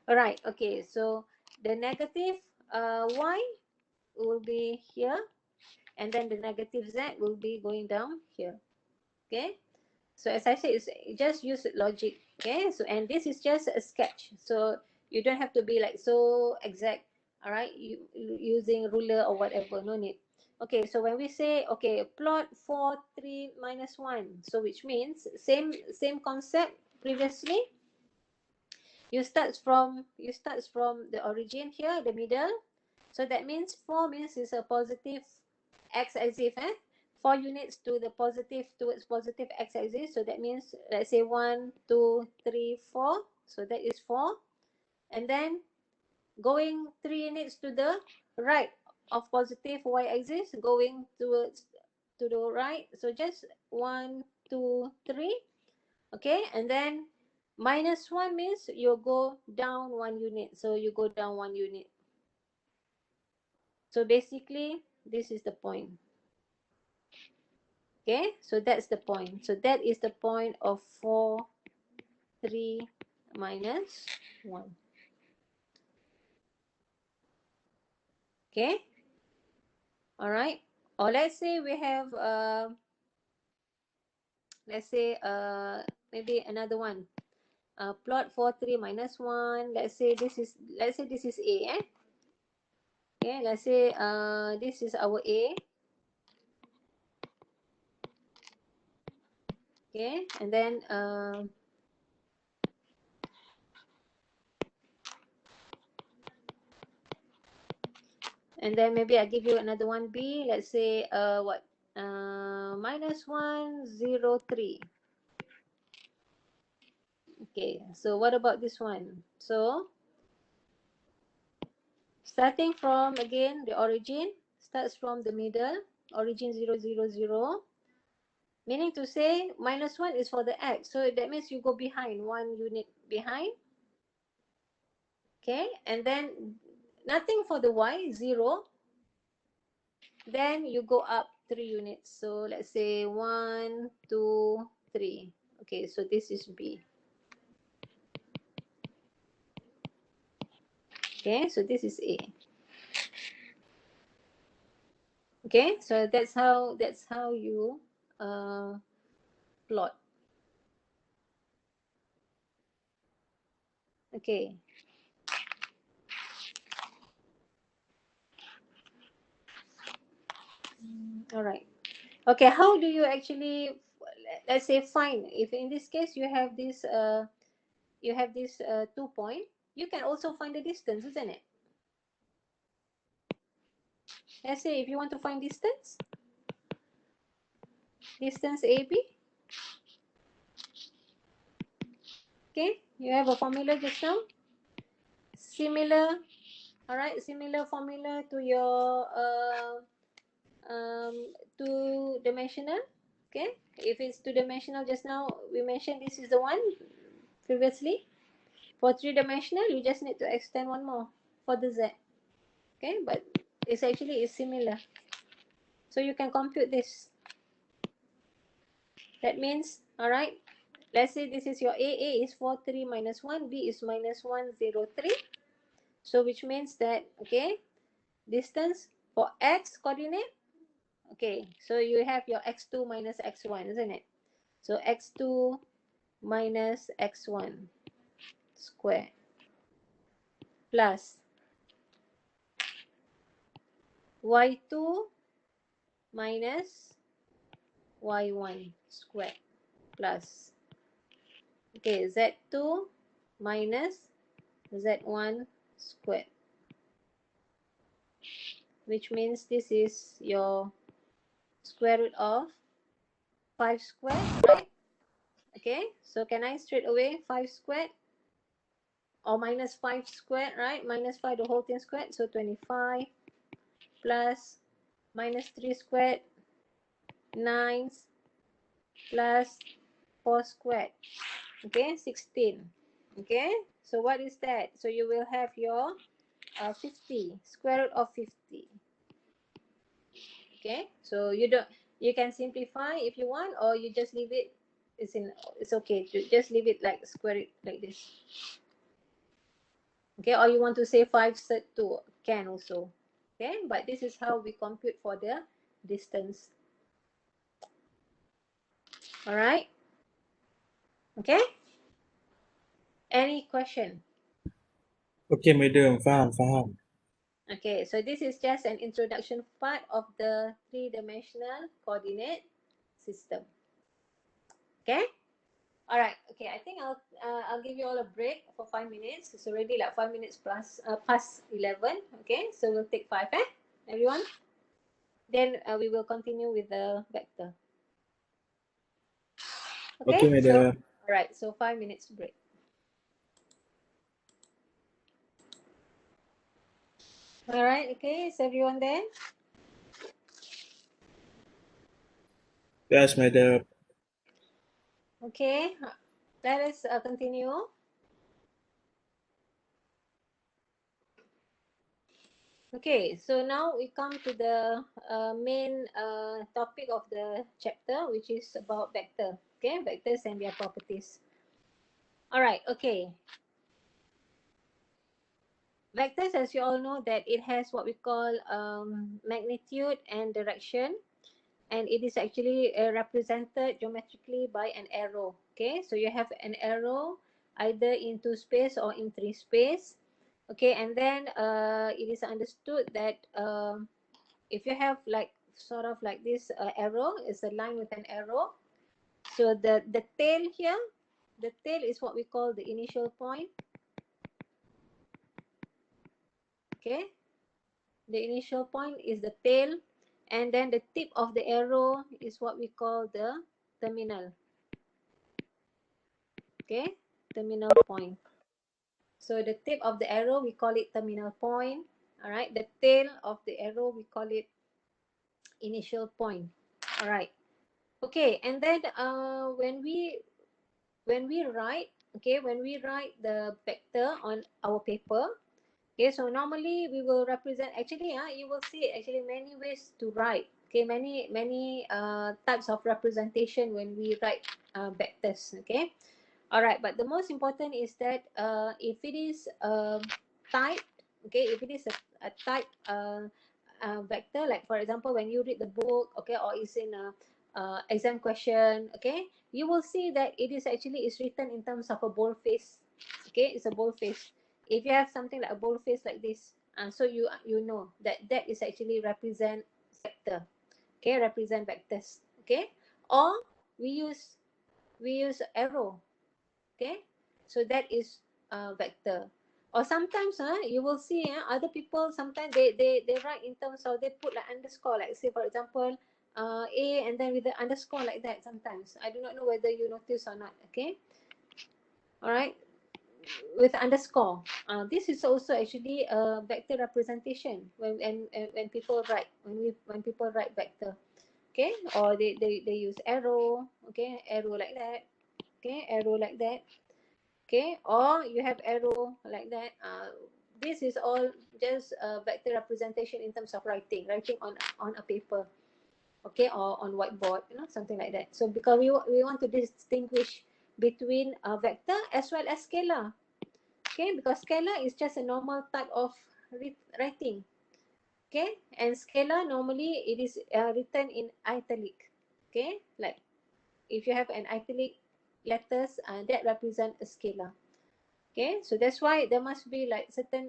all right. Okay, so the negative y will be here, and then the negative z will be going down here. Okay, so as I said, it's just use logic. Okay, so and this is just a sketch, so you don't have to be like so exact. All right, using ruler or whatever, no need. Okay, so when we say, okay, plot 4 3 minus 1, so which means same concept previously. You start from the origin here, the middle. So that means 4 means is a positive x-axis, 4 units to the positive, towards positive x-axis. So that means, let's say 1 2 3 4. So that is 4. And then going 3 units to the right of positive y-axis, going towards to the right. So just 1 2 3. Okay, and then minus 1 means you go down 1 unit. So you go down 1 unit. So basically, this is the point. Okay, so that's the point. So that is the point of 4 3 minus 1. Okay, all right. Or let's say we have let's say maybe another one. Plot 4 3 minus 1. Let's say this is a, okay, let's say this is our a. Okay, and then maybe I give you another one B. Let's say what minus 103. Okay, so what about this one? So starting from again the origin starts from the middle, origin 0, 0, 0. Meaning to say minus 1 is for the x. So that means you go behind 1 unit behind. Okay, and then nothing for the y, 0. Then you go up 3 units. So let's say 1, 2, 3. Okay, so this is B. Okay, so this is A. Okay, so that's how you plot. Okay. All right. Okay, how do you actually, let's say, find, if in this case you have this 2 point, you can also find the distance, isn't it? Let's say if you want to find distance AB. Okay, you have a formula just now, similar. All right, similar formula to your two-dimensional. Okay, if it's two-dimensional, just now we mentioned this is the one previously. For three-dimensional, you just need to extend one more for the z. Okay, but it's actually similar, so you can compute this. That means, all right, let's say this is your A is 43 minus 1, B is minus 103. So which means that, okay, distance for x coordinate, okay, so you have your x2 minus x1, isn't it? So x2 minus x1 square plus y2 minus y1 square plus, okay, z2 minus z1 square, which means this is your square root of 5 squared, right? Okay, so can I straight away 5 squared or minus 5 squared, right? Minus 5 the whole thing squared, so 25 plus minus 3 squared, 9 plus 4 squared, okay, 16. Okay, so what is that? So you will have your 50, square root of 50. Okay, so you can simplify if you want, or you just leave it, it's okay to just leave it like square it like this. Okay, or you want to say 5 set 2, can also. Okay, but this is how we compute for the distance. All right. Okay, any question? Okay, madam, faham. Okay, so this is just an introduction part of the three-dimensional coordinate system. Okay, all right. Okay, I think I'll give you all a break for 5 minutes. It's already like 5 minutes plus past 11. Okay, so we'll take 5, everyone. Then we will continue with the vector. Okay, Okay, so madam. all right, so 5 minutes break. All right, okay, is everyone there? Yes, madam. Okay, let us continue. Okay, so now we come to the main topic of the chapter, which is about vector. Okay, vectors and their properties. All right, okay. Vectors, as you all know, that it has what we call magnitude and direction, and it is actually represented geometrically by an arrow. Okay, so you have an arrow either into space or in 3 space. Okay, and then it is understood that if you have like sort of like this arrow, is a line with an arrow. So the tail here, the tail is what we call the initial point. Okay, the initial point is the tail, and then the tip of the arrow is what we call the terminal. Okay, terminal point. So the tip of the arrow, we call it terminal point. All right, the tail of the arrow, we call it initial point. All right. Okay, and then when we write, okay, when we write the vector on our paper, okay, so normally we will represent, actually, you will see actually many ways to write. Okay, many types of representation when we write vectors. Okay, all right, but the most important is that if it is typed, okay, if it is a typed vector, like for example, when you read the book, okay, or it's in a exam question, okay, you will see that it is actually is written in terms of a boldface. Okay, it's a boldface. If you have something like a boldface like this, so you know that that is actually represent vector. Okay, represent vectors. Okay, or we use arrow. Okay, so that is vector. Or sometimes you will see other people sometimes they write in terms of, they put like underscore, like say for example a, and then with the underscore like that. Sometimes I do not know whether you notice or not. Okay, all right, with underscore, this is also actually a vector representation when people write, when people write vector. Okay, or they use arrow. Okay, arrow like that. Okay, arrow like that. Okay, or you have arrow like that. This is all just vector representation in terms of writing on a paper. Okay, or on whiteboard, something like that. So because we want to distinguish between a vector as well as scalar. Okay, because scalar is just a normal type of writing. Okay, and scalar normally it is written in italic. Okay, like if you have an italic letters, that represent a scalar. Okay, so that's why there must be like certain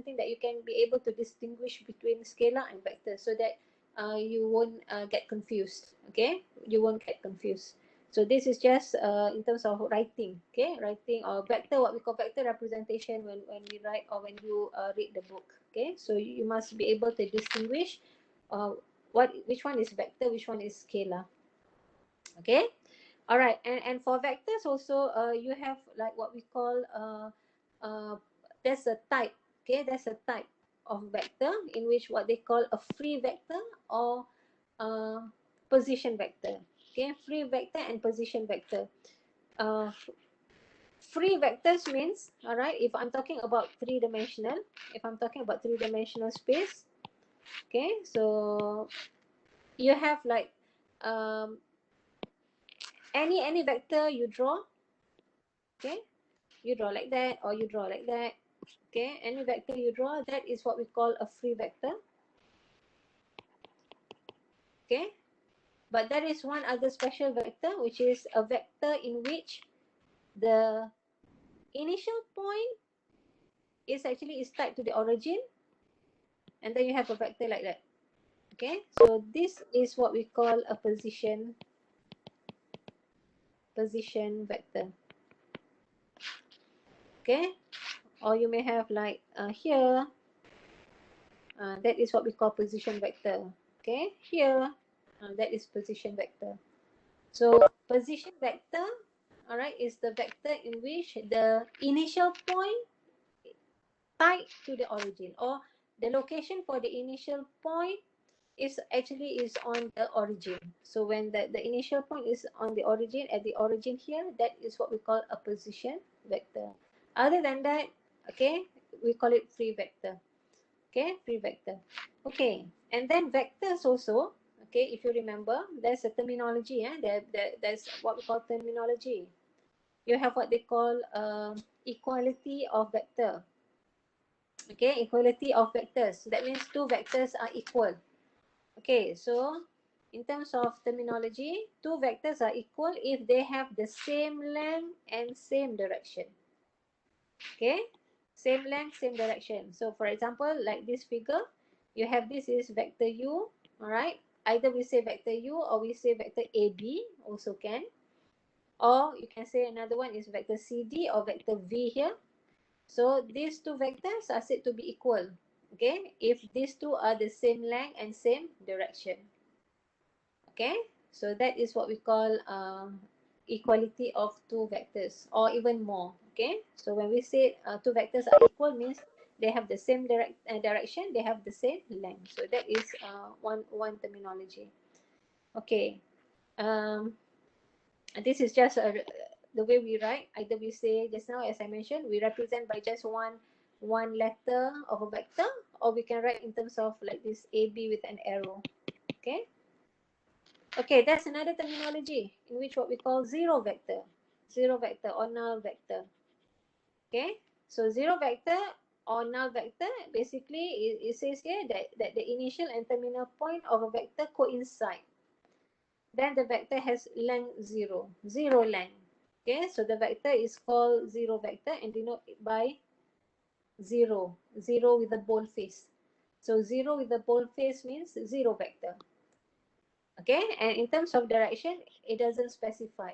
thing that you can be able to distinguish between scalar and vector, so that you won't get confused. Okay, you won't get confused. So this is just in terms of writing. Okay, writing or vector, what we call vector representation when we write or when you read the book. Okay, so you must be able to distinguish which one is vector, which one is scalar. Okay, all right, and for vectors also, you have like what we call there's a type. Okay, there's a type of vector in which what they call a free vector or position vector. Okay, free vector and position vector. uh, Free vectors means, all right, if I'm talking about three-dimensional, if I'm talking about three-dimensional space, okay, so you have like um, any vector you draw. Okay, you draw like that or you draw like that. Okay, any vector you draw, that is what we call a free vector. Okay, but there is one other special vector, which is a vector in which the initial point is tied to the origin, and then you have a vector like that. Okay, so this is what we call a position vector. Okay, or you may have like here, that is what we call position vector. Okay, here, that is position vector. So position vector, all right, is the vector in which the initial point tied to the origin, or the location for the initial point is on the origin. So when the initial point is on the origin, at the origin here, that is what we call a position vector. Other than that, okay, we call it free vector. Okay, free vector. Okay, and then vectors also. Okay, if you remember, there's a terminology. There's what we call terminology. You have what they call equality of vector. Okay, equality of vectors. That means two vectors are equal. Okay, so in terms of terminology, two vectors are equal if they have the same length and same direction. Okay, same length, same direction. So for example, like this figure, you have this is vector u. All right, either we say vector u or we say vector ab also can. or you can say another one is vector CD or vector V here. So these two vectors are said to be equal, okay, if these two are the same length and same direction. Okay, so that is what we call equality of two vectors or even more. Okay, so when we say two vectors are equal means they have the same direction, they have the same length. So that is one terminology. Okay, um, this is just the way we write. Either we say just now, as I mentioned, we represent by just one letter of a vector, or we can write in terms of like this AB with an arrow. Okay. Okay, that's another terminology in which what we call zero vector or null vector. Okay, so zero vector or null vector, basically it says here that the initial and terminal point of a vector coincide. Then the vector has length zero length. Okay, so the vector is called zero vector and denoted by zero with a boldface. So zero with a boldface means zero vector. Okay, and in terms of direction, it doesn't specify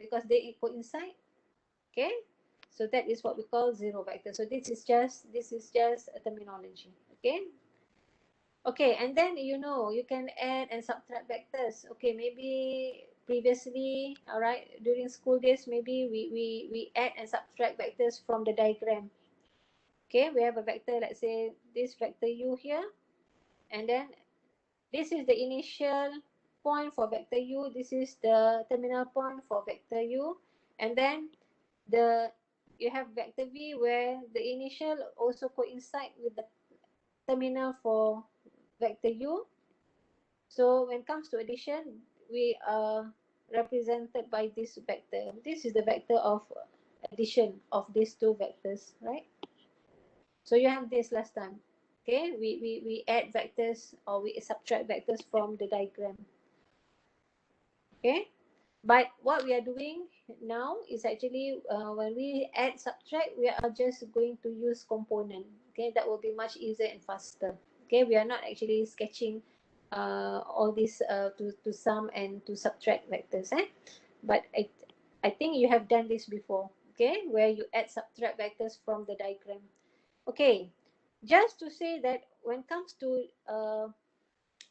because they coincide. Okay, so that is what we call zero vector. So this is just a terminology. Okay. Okay, and then you can add and subtract vectors. Okay, maybe previously, all right, during school days, maybe we add and subtract vectors from the diagram. Okay, we have a vector, let's say this vector u here, and then this is the initial point for vector u, this is the terminal point for vector u, and then you have vector v where the initial also coincide with the terminal for vector u. So when it comes to addition, we are represented by this vector. This is the vector of addition of these two vectors, right? So you have this last time. Okay, we add vectors or we subtract vectors from the diagram. Okay, but what we are doing now is actually when we add subtract, we are just going to use component. Okay, that will be much easier and faster. Okay, we are not actually sketching all this to sum and to subtract vectors. But I think you have done this before. Okay, where you add subtract vectors from the diagram. Okay, just to say that when it comes to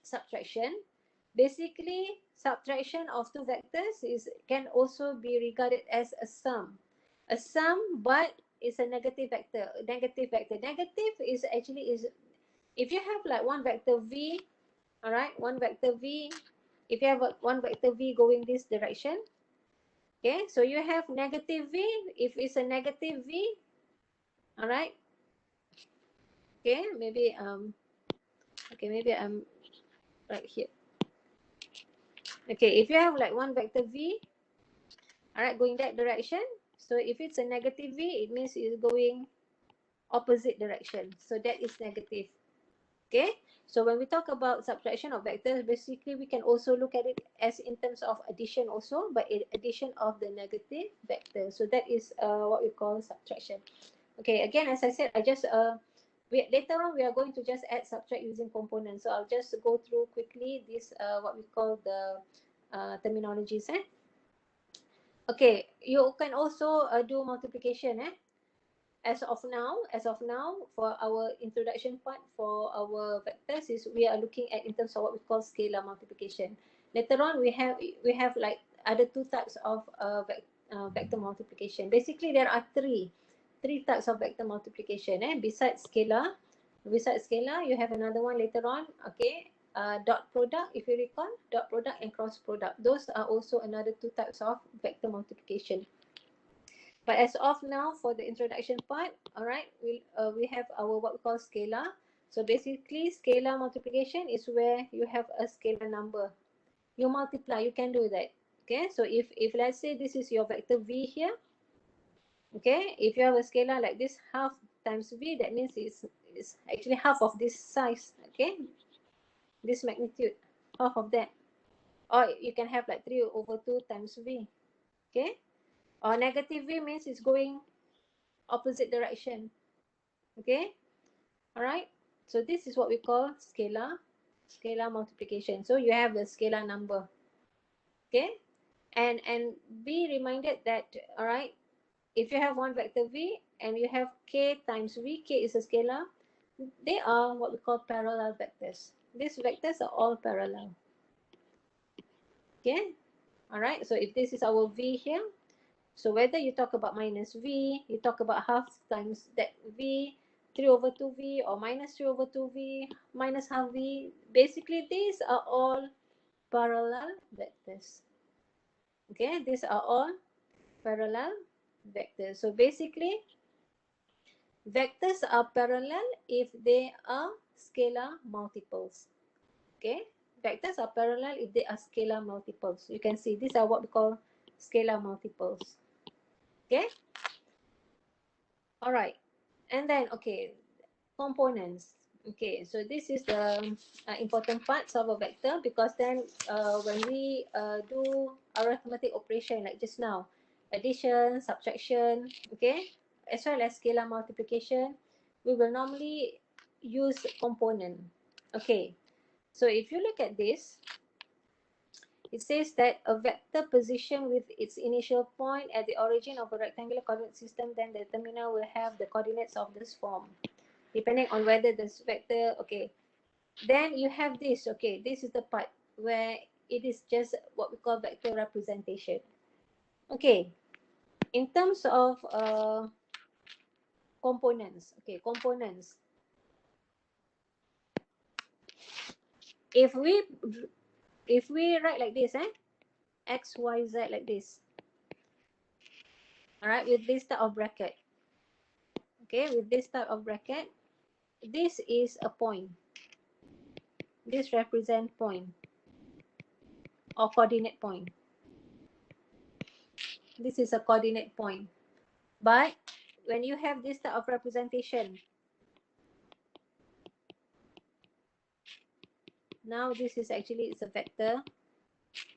subtraction, basically subtraction of two vectors can also be regarded as a sum. A sum, but it's a negative vector. Negative is actually is if you have like one vector v, all right, one vector v. If you have one vector v going this direction, okay, so you have negative v. If it's a negative v, all right, okay, maybe maybe I'm right here. Okay, if you have like one vector v, all right, going that direction. So if it's a negative v, it means it's going opposite direction. So that is negative. Okay, so when we talk about subtraction of vectors, basically we can also look at it as in terms of addition also, but addition of the negative vector. So that is what we call subtraction. Okay, again, as I said, I just later on we are going to just add subtract using components. So I'll just go through quickly this what we call the terminologies. Okay, you can also do multiplication. As of now, for our introduction part for our vectors is we are looking at in terms of what we call scalar multiplication. Later on, we have like other two types of vector multiplication. Basically, there are three types of vector multiplication. Besides scalar, you have another one later on. Okay, dot product, if you recall, dot product and cross product. Those are also another two types of vector multiplication. But as of now, for the introduction part, all right, we have our what we call scalar. So basically, scalar multiplication is where you have a scalar number. You multiply, you can do that. Okay, so if let's say this is your vector v here, okay, if you have a scalar like this, half times v, that means it's actually half of this size, okay, this magnitude, half of that. Or you can have like 3/2 times v, okay, or negative v means it's going opposite direction. Okay, all right, so this is what we call scalar multiplication. So you have the scalar number. Okay, And be reminded that, all right, if you have one vector v and you have k times v, k is a scalar, they are what we call parallel vectors. These vectors are all parallel. Okay, all right. So if this is our v here, so whether you talk about minus v, you talk about half times that v, 3 over 2v, or minus 3 over 2v, minus half v, basically these are all parallel vectors. Okay, these are all parallel vectors. So basically, vectors are parallel if they are scalar multiples. Okay, vectors are parallel if they are scalar multiples. You can see these are what we call scalar multiples. Okay, all right. And then, okay, components. Okay, so this is the important parts of a vector, because then when we do arithmetic operation like just now, addition, subtraction, okay, as well as scalar multiplication, we will normally use component. Okay, so if you look at this, it says that a vector position with its initial point at the origin of a rectangular coordinate system, then the terminal will have the coordinates of this form, depending on whether this vector, okay, then you have this, okay, this is the part where it is just what we call vector representation. Okay, in terms of components, okay, components, if we write like this, x, y, z like this, all right, with this type of bracket, okay, with this type of bracket, this is a point, this represent point or coordinate point, this is a coordinate point. But when you have this type of representation, now this is actually, it's a vector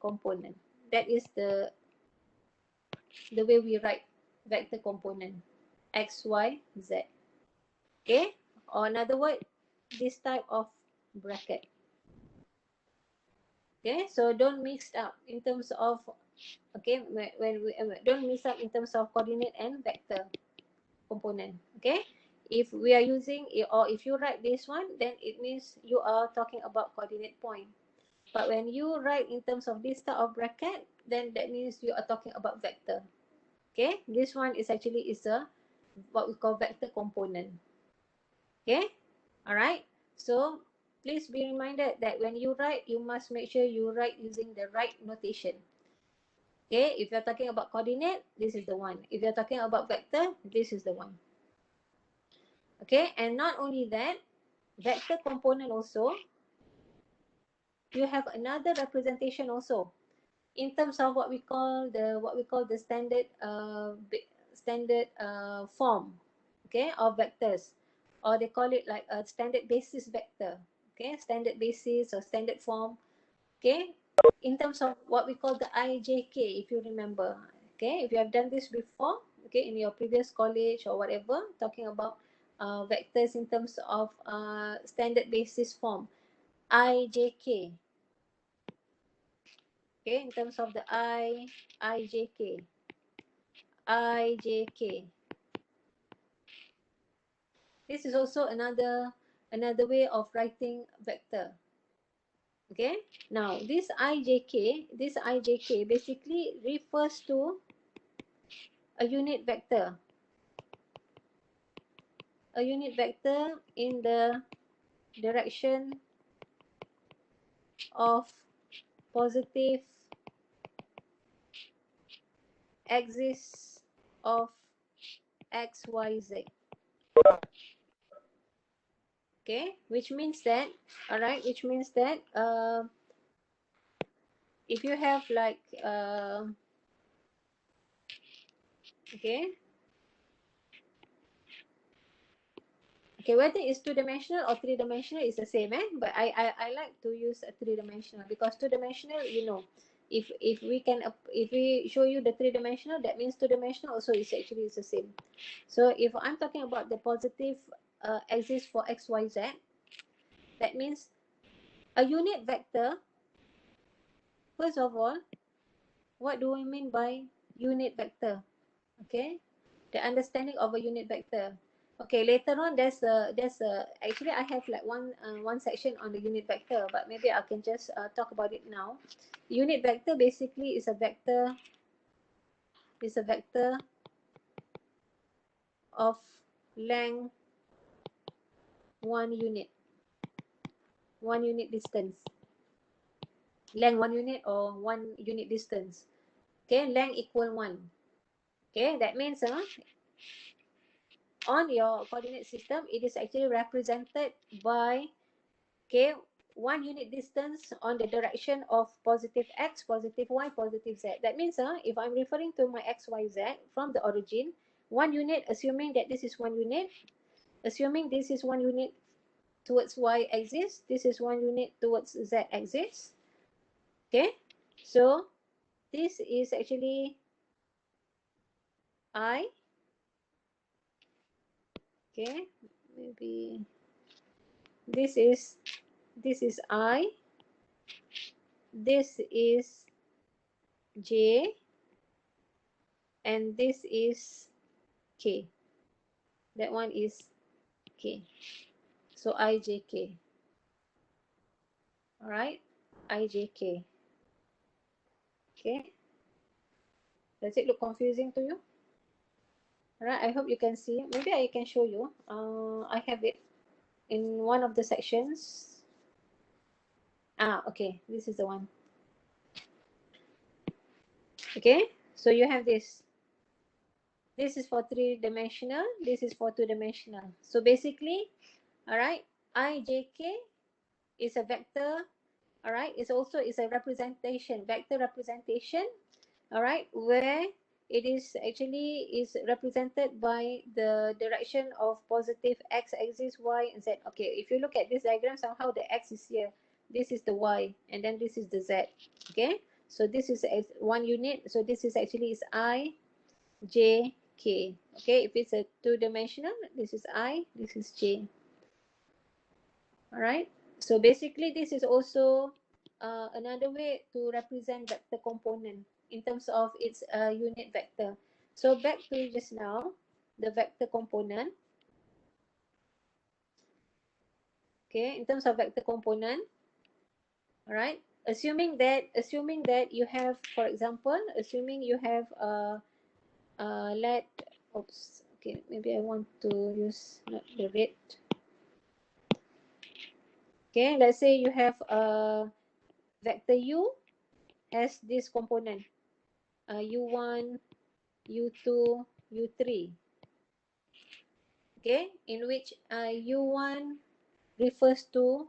component. That is the way we write vector component, x, y, z. Okay, or another word, this type of bracket. Okay, so don't mix up in terms of, okay, when we don't mix up in terms of coordinate and vector component. Okay, if we are using, or if you write this one, then it means you are talking about coordinate point. But when you write in terms of this type of bracket, then that means you are talking about vector. Okay, this one is actually is a what we call vector component. Okay, all right. So please be reminded that when you write, you must make sure you write using the right notation. Okay, if you're talking about coordinate, this is the one. If you're talking about vector, this is the one. Okay, and not only that, vector component also, you have another representation also in terms of what we call the standard form, okay, of vectors, or they call it like a standard basis vector. Okay, standard basis or standard form. Okay, in terms of what we call the IJK, if you remember. Okay, if you have done this before, okay, in your previous college or whatever, talking about vectors in terms of standard basis form, IJK. Okay, in terms of the IJK. IJK. This is also another way of writing vector. Okay, now this IJK basically refers to a unit vector. A unit vector in the direction of positive axis of XYZ. Okay, which means that, all right, which means that if you have like okay, whether it's two-dimensional or three-dimensional is the same, but I like to use a three-dimensional, because two-dimensional, you know, if we show you the three-dimensional, that means two-dimensional also is actually is the same. So if I'm talking about the positive axis for XYZ, that means a unit vector, first of all, What do we mean by unit vector? Okay, the understanding of a unit vector. Okay, later on actually I have like one section on the unit vector, but maybe I can just talk about it now. Unit vector basically is a vector of length 1 unit, 1 unit distance, length 1 unit or 1 unit distance. Okay, length equal 1. Okay, that means on your coordinate system, it is actually represented by, okay, 1 unit distance on the direction of positive x, positive y, positive z. That means if I'm referring to my x, y, z from the origin, 1 unit, assuming that this is 1 unit, assuming this is 1 unit towards y axis, this is 1 unit towards z axis. Okay, so this is actually I. Okay, maybe this is I, this is j, and this is k. That one is k. So ijk. All right, ijk. Okay, does it look confusing to you? All right, I hope you can see. Maybe I can show you. I have it in one of the sections. Okay, this is the one. Okay, so you have this. This is for 3-dimensional. This is for 2-dimensional. So basically, all right, ijk is a vector. All right, it's also is a representation, vector representation. All right, where it is actually is represented by the direction of positive x axis, y, and z. Okay, if you look at this diagram, somehow the x is here, this is the y, and then this is the z. Okay, so this is 1 unit, so this is actually is I, j, k. Okay, if it's a 2-dimensional, this is I, this is j. All right, so basically this is also another way to represent vector component in terms of its unit vector. So back to just now, the vector component. Okay, in terms of vector component, all right, assuming that you have, for example, assuming you have okay, maybe I want to use not the red. Okay, let's say you have vector u has this component u1, u2, u3. Okay, in which u1 refers to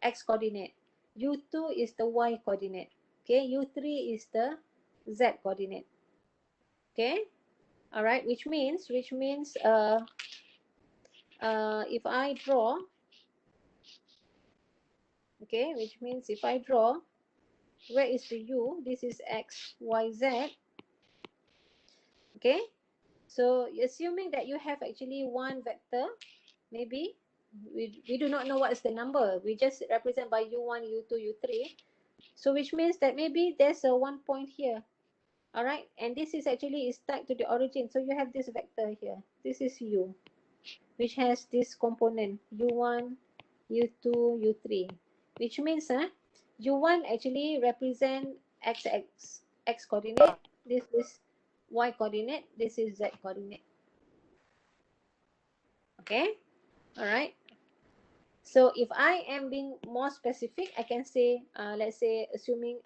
x coordinate, u2 is the y coordinate, okay, u3 is the z coordinate. Okay, all right, which means if I draw, okay, which means if I draw, where is the u? This is x, y, z. Okay, so assuming that you have actually one vector, maybe we do not know what is the number, we just represent by u1, u2, u3. So which means that maybe there's a 1 point here. All right, and this is actually is tied to the origin, so you have this vector here, this is u, which has this component u1, u2, u3, which means u1 actually represent x coordinate, this is y coordinate, this is z coordinate. Okay, all right, so if I am being more specific, I can say let's say assuming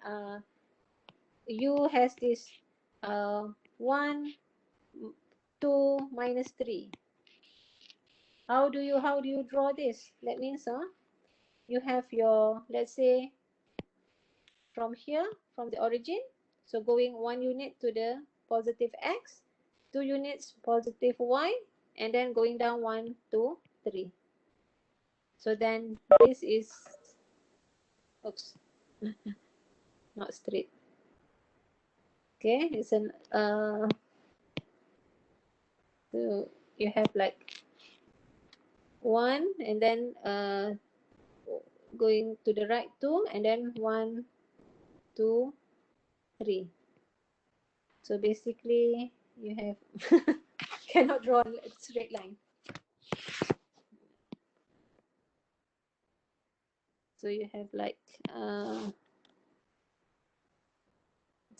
u has this 1, 2, minus 3. How do you draw this? That means you have your, let's say, from here, from the origin, so going 1 unit to the positive x, 2 units positive y, and then going down 1, 2, 3. So then this is, oops, not straight. Okay, it's an so you have like 1, and then going to the right 2, and then 1, 2, 3. So basically, you have cannot draw a straight line. So you have like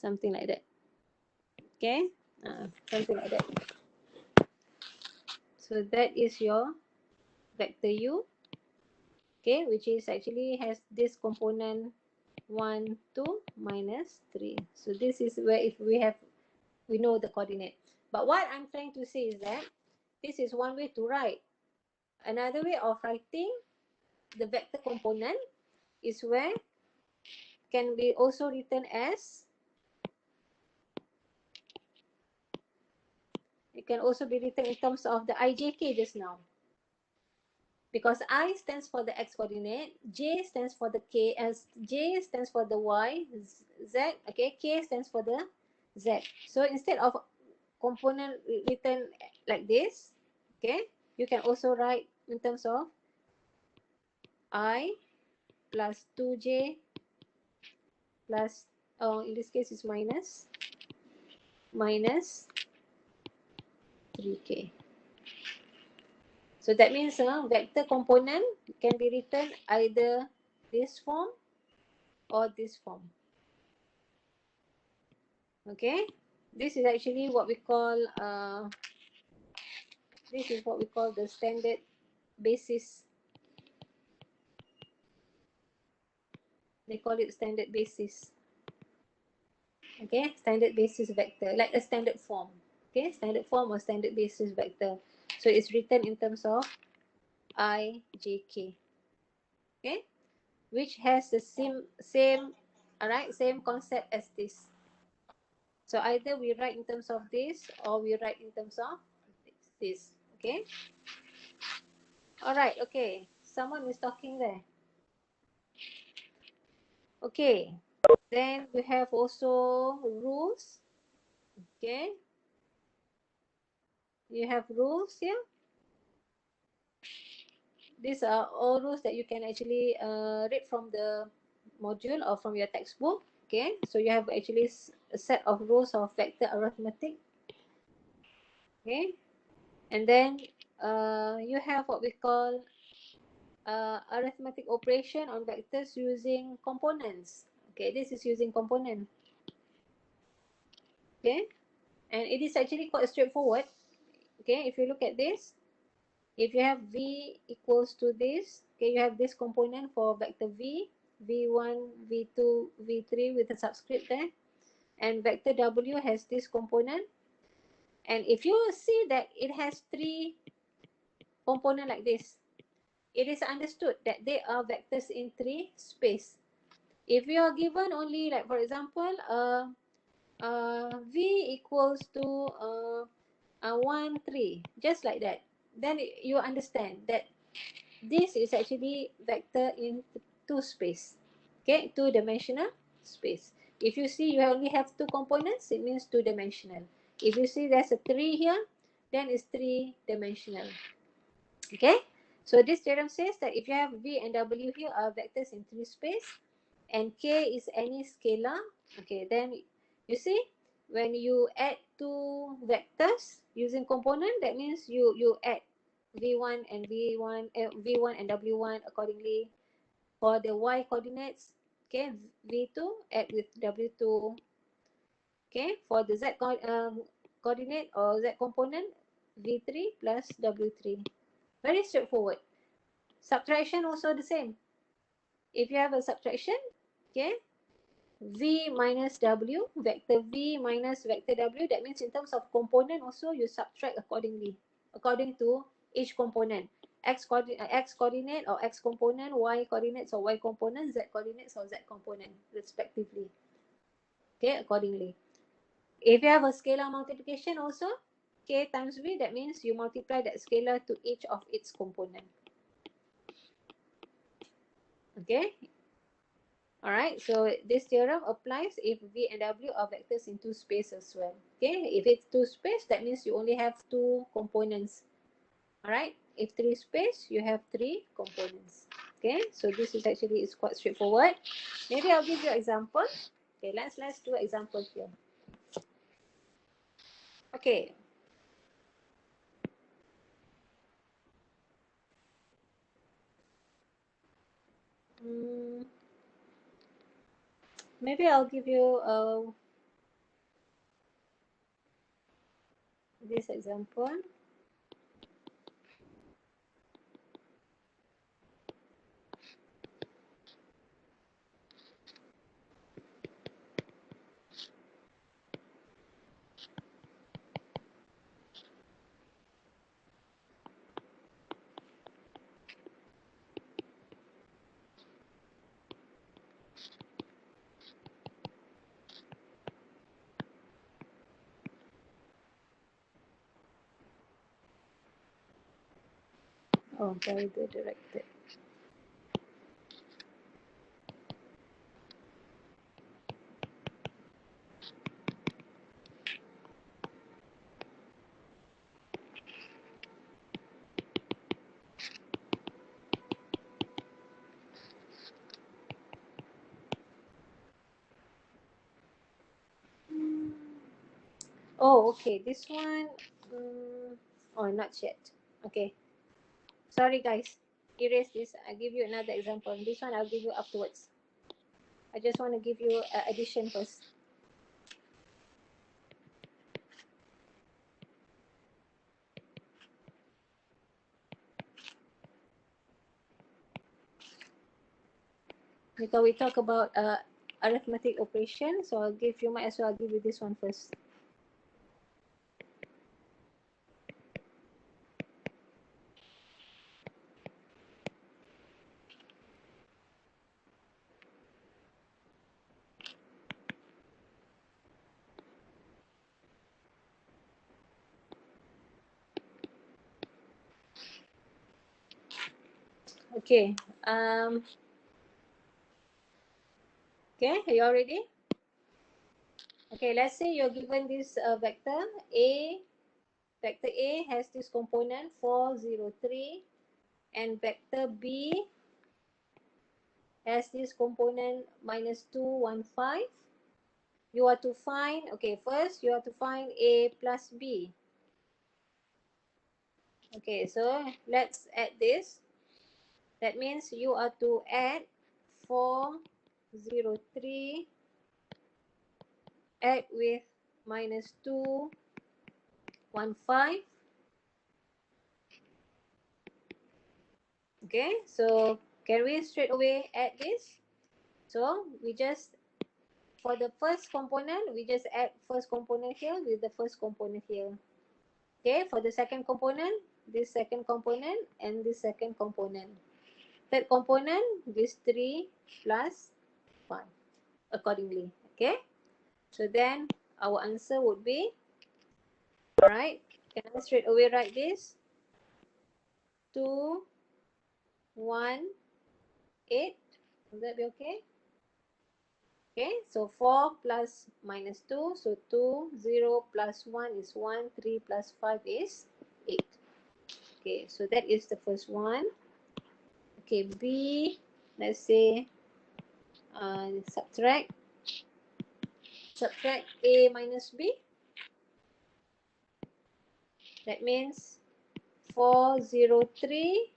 something like that. Okay, something like that. So that is your vector u. Okay, which is actually has this component 1, 2, minus 3. So this is where if we know the coordinate. But what I'm trying to say is that this is one way to write. Another way of writing the vector component is where can be also written as, it can also be written in terms of the ijk just now. Because I stands for the x coordinate, j stands for the k, as j stands for the y, z, okay, k stands for the z. So instead of component written like this, okay, you can also write in terms of I plus 2j plus, in this case is minus 3k. So that means vector component can be written either this form or this form. Okay, this is actually what we call the standard basis. They call it standard basis. Okay, standard basis vector, like a standard form. Okay, standard form or standard basis vector. So it's written in terms of I, j, k. Okay, which has the same same concept as this. So either we write in terms of this or we write in terms of this. Okay. All right. Okay. Someone is talking there. Okay. Then we have also rules. Okay. You have rules here. These are all rules that you can actually read from the module or from your textbook. Okay. So you have actually a set of rules of vector arithmetic. Okay. And then you have what we call arithmetic operation on vectors using components. Okay, this is using component. Okay, and it is actually quite straightforward. Okay, if you look at this, if you have v equals to this, okay, you have this component for vector v, v1, v2, v3 with a subscript there, and vector w has this component. And if you see that it has three components like this, it is understood that they are vectors in three space. If you are given only, like for example, v equals to 1, 3, just like that, then you understand that this is actually vector in two space. Okay, two-dimensional space. If you see you only have two components, it means two-dimensional. If you see there's a 3 here, then it's three-dimensional. Okay, so this theorem says that if you have v and w here are vectors in three space, and k is any scalar, okay, then you see when you add two vectors using component, that means you add v1 and v1 and w1 accordingly. For the y coordinates, okay, v2 add with w2. Okay, for the z coordinate or z component, v3 plus w3. Very straightforward. Subtraction also the same. If you have a subtraction, okay, v minus w, vector v minus vector w, that means in terms of component also you subtract accordingly, according to each component. X coordinate or x component, y coordinates or y component, z coordinates or z component, respectively. Okay, accordingly. If you have a scalar multiplication also, k times v, that means you multiply that scalar to each of its component. Okay. All right. So this theorem applies if v and w are vectors in two space as well. Okay. If it's two space, that means you only have two components. All right. If three space, you have three components. Okay. So this is actually is quite straightforward. Maybe I'll give you an example. Okay. Let's do an example here. Okay. Mm, maybe I'll give you this example. Oh, very good directed. Oh, okay. This one. Oh, not yet. Okay. Sorry, guys. Erase this. I'll give you another example. This one I'll give you afterwards. I just want to give you addition first. Because we talk about arithmetic operation, so I'll give you, might as well I'll give you this one first. Okay. Okay, are you all ready? Okay, let's say you're given this vector A. Vector A has this component 4, 0, 3, and vector B has this component -2, 1, 5. You are to find, okay, first you have to find A plus B. Okay, so let's add this. That means you are to add 4, 0, 3, add with -2, 1, 5. Okay, so can we straight away add this? So we just, for the first component, we just add first component here with the first component here. Okay, for the second component, this second component and this second component. Third component, this 3 plus 1 accordingly. Okay, so then our answer would be, all right, can I straight away write this? 2, 1, 8. Will that be okay? Okay, so 4 plus -2, so 2, 0 plus 1 is 1, 3 plus 5 is 8. Okay, so that is the first one. Okay, B, let's say subtract A minus B. That means 4, 0, 3.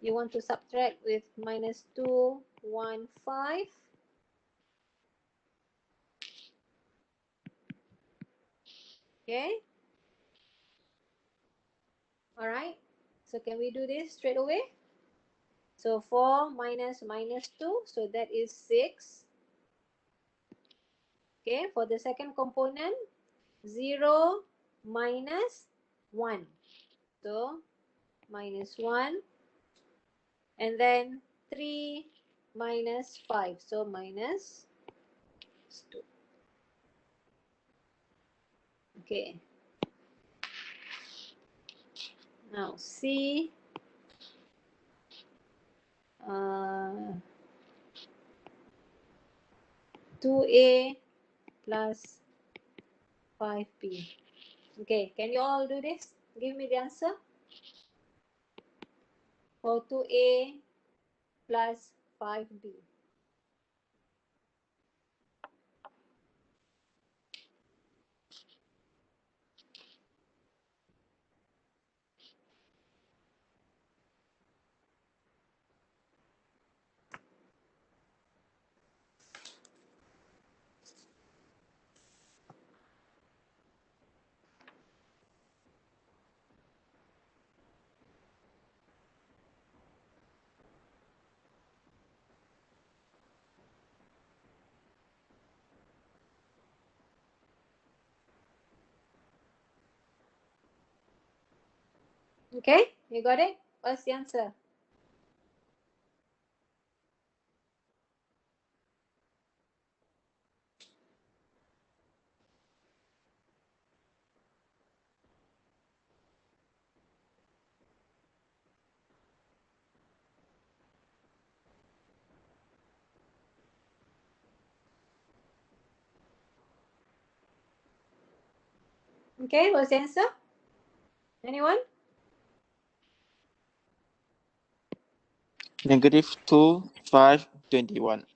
You want to subtract with -2, 1, 5. Okay. All right. So can we do this straight away? So 4 minus -2, so that is 6. Okay, for the second component, 0 minus 1. So -1. And then 3 minus 5. So -2. Okay. Now C. 2A plus 5B. Okay, can you all do this? Give me the answer. For 2A plus 5B. Okay, you got it? What's the answer? Okay, what's the answer? Anyone? -2, 5, 21.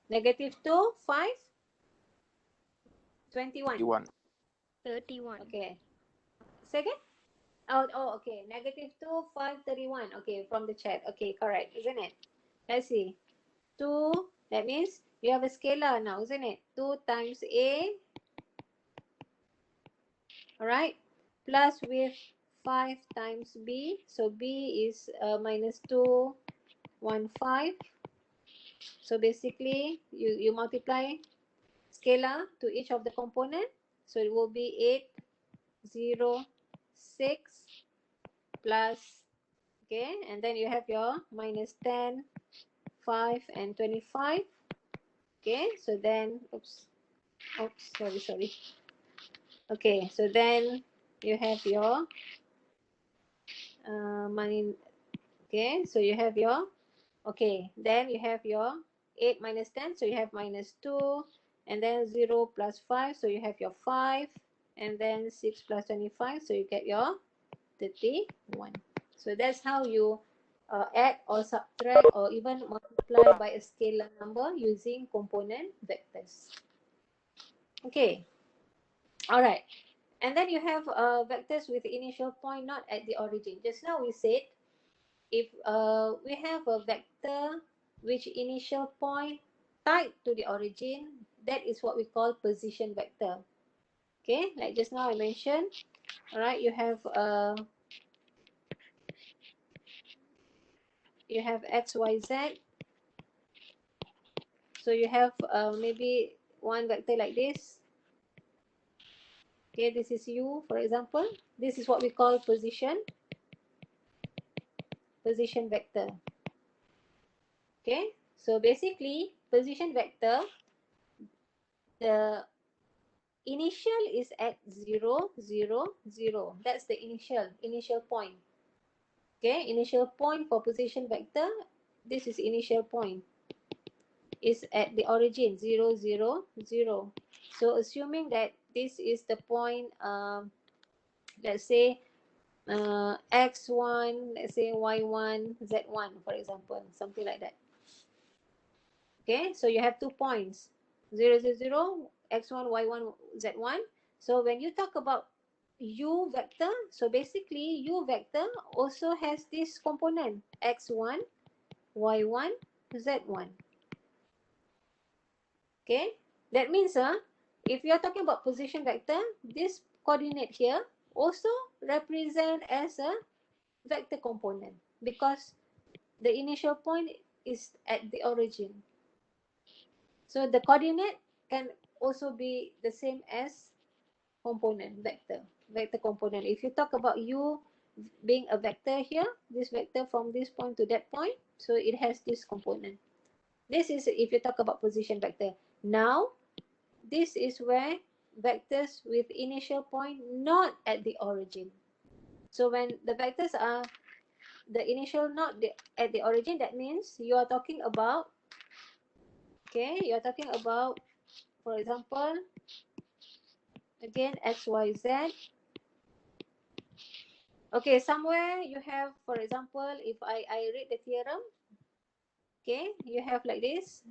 -2, 5, 21. 21. 31. Okay. Second? Oh, okay. -2, 5, 31. Okay, from the chat. Okay, correct, isn't it? Let's see. 2, that means you have a scalar now, isn't it? 2 times A, all right, plus with 5 times B. So B is -2, 1, 5. So basically, you multiply scalar to each of the component. So it will be 8, 0, 6 plus, okay, and then you have your -10, 5, and 25. Okay, so then, oops, sorry. Okay, so then you have your money. Okay, so you have your, okay, then you have your 8 minus 10, so you have -2, and then 0 plus 5, so you have your 5, and then 6 plus 25, so you get your 31. So that's how you add or subtract or even multiply by a scalar number using component vectors. Okay, all right. And then you have vectors with initial point not at the origin. Just now we said if we have a vector which initial point tied to the origin, that is what we call position vector. Okay, like just now I mentioned, all right, you have x, y, z. So you have maybe one vector like this. Okay, this is u, for example. This is what we call position vector. Okay, so basically position vector, the initial is at 0, 0, 0. That's the initial point. Okay, initial point for position vector, this is initial point, is at the origin 0, 0, 0. So assuming that this is the point, let's say x1, let's say y1, z1, for example, something like that. Okay, so you have 2 points, 0, 0, 0, x1, y1, z1. So when you talk about u vector, so basically u vector also has this component x1, y1, z1. Okay, that means if you are talking about position vector, this coordinate here also represent as a vector component because the initial point is at the origin. So the coordinate can also be the same as component vector component. If you talk about u being a vector here, this vector from this point to that point, so it has this component. This is if you talk about position vector. Now, this is where vectors with initial point not at the origin. So when the vectors are the initial not at the origin, that means you are talking about, okay, you are talking about, for example, again, x, y, z. Okay, somewhere you have, for example, if I read the theorem, okay, you have like this.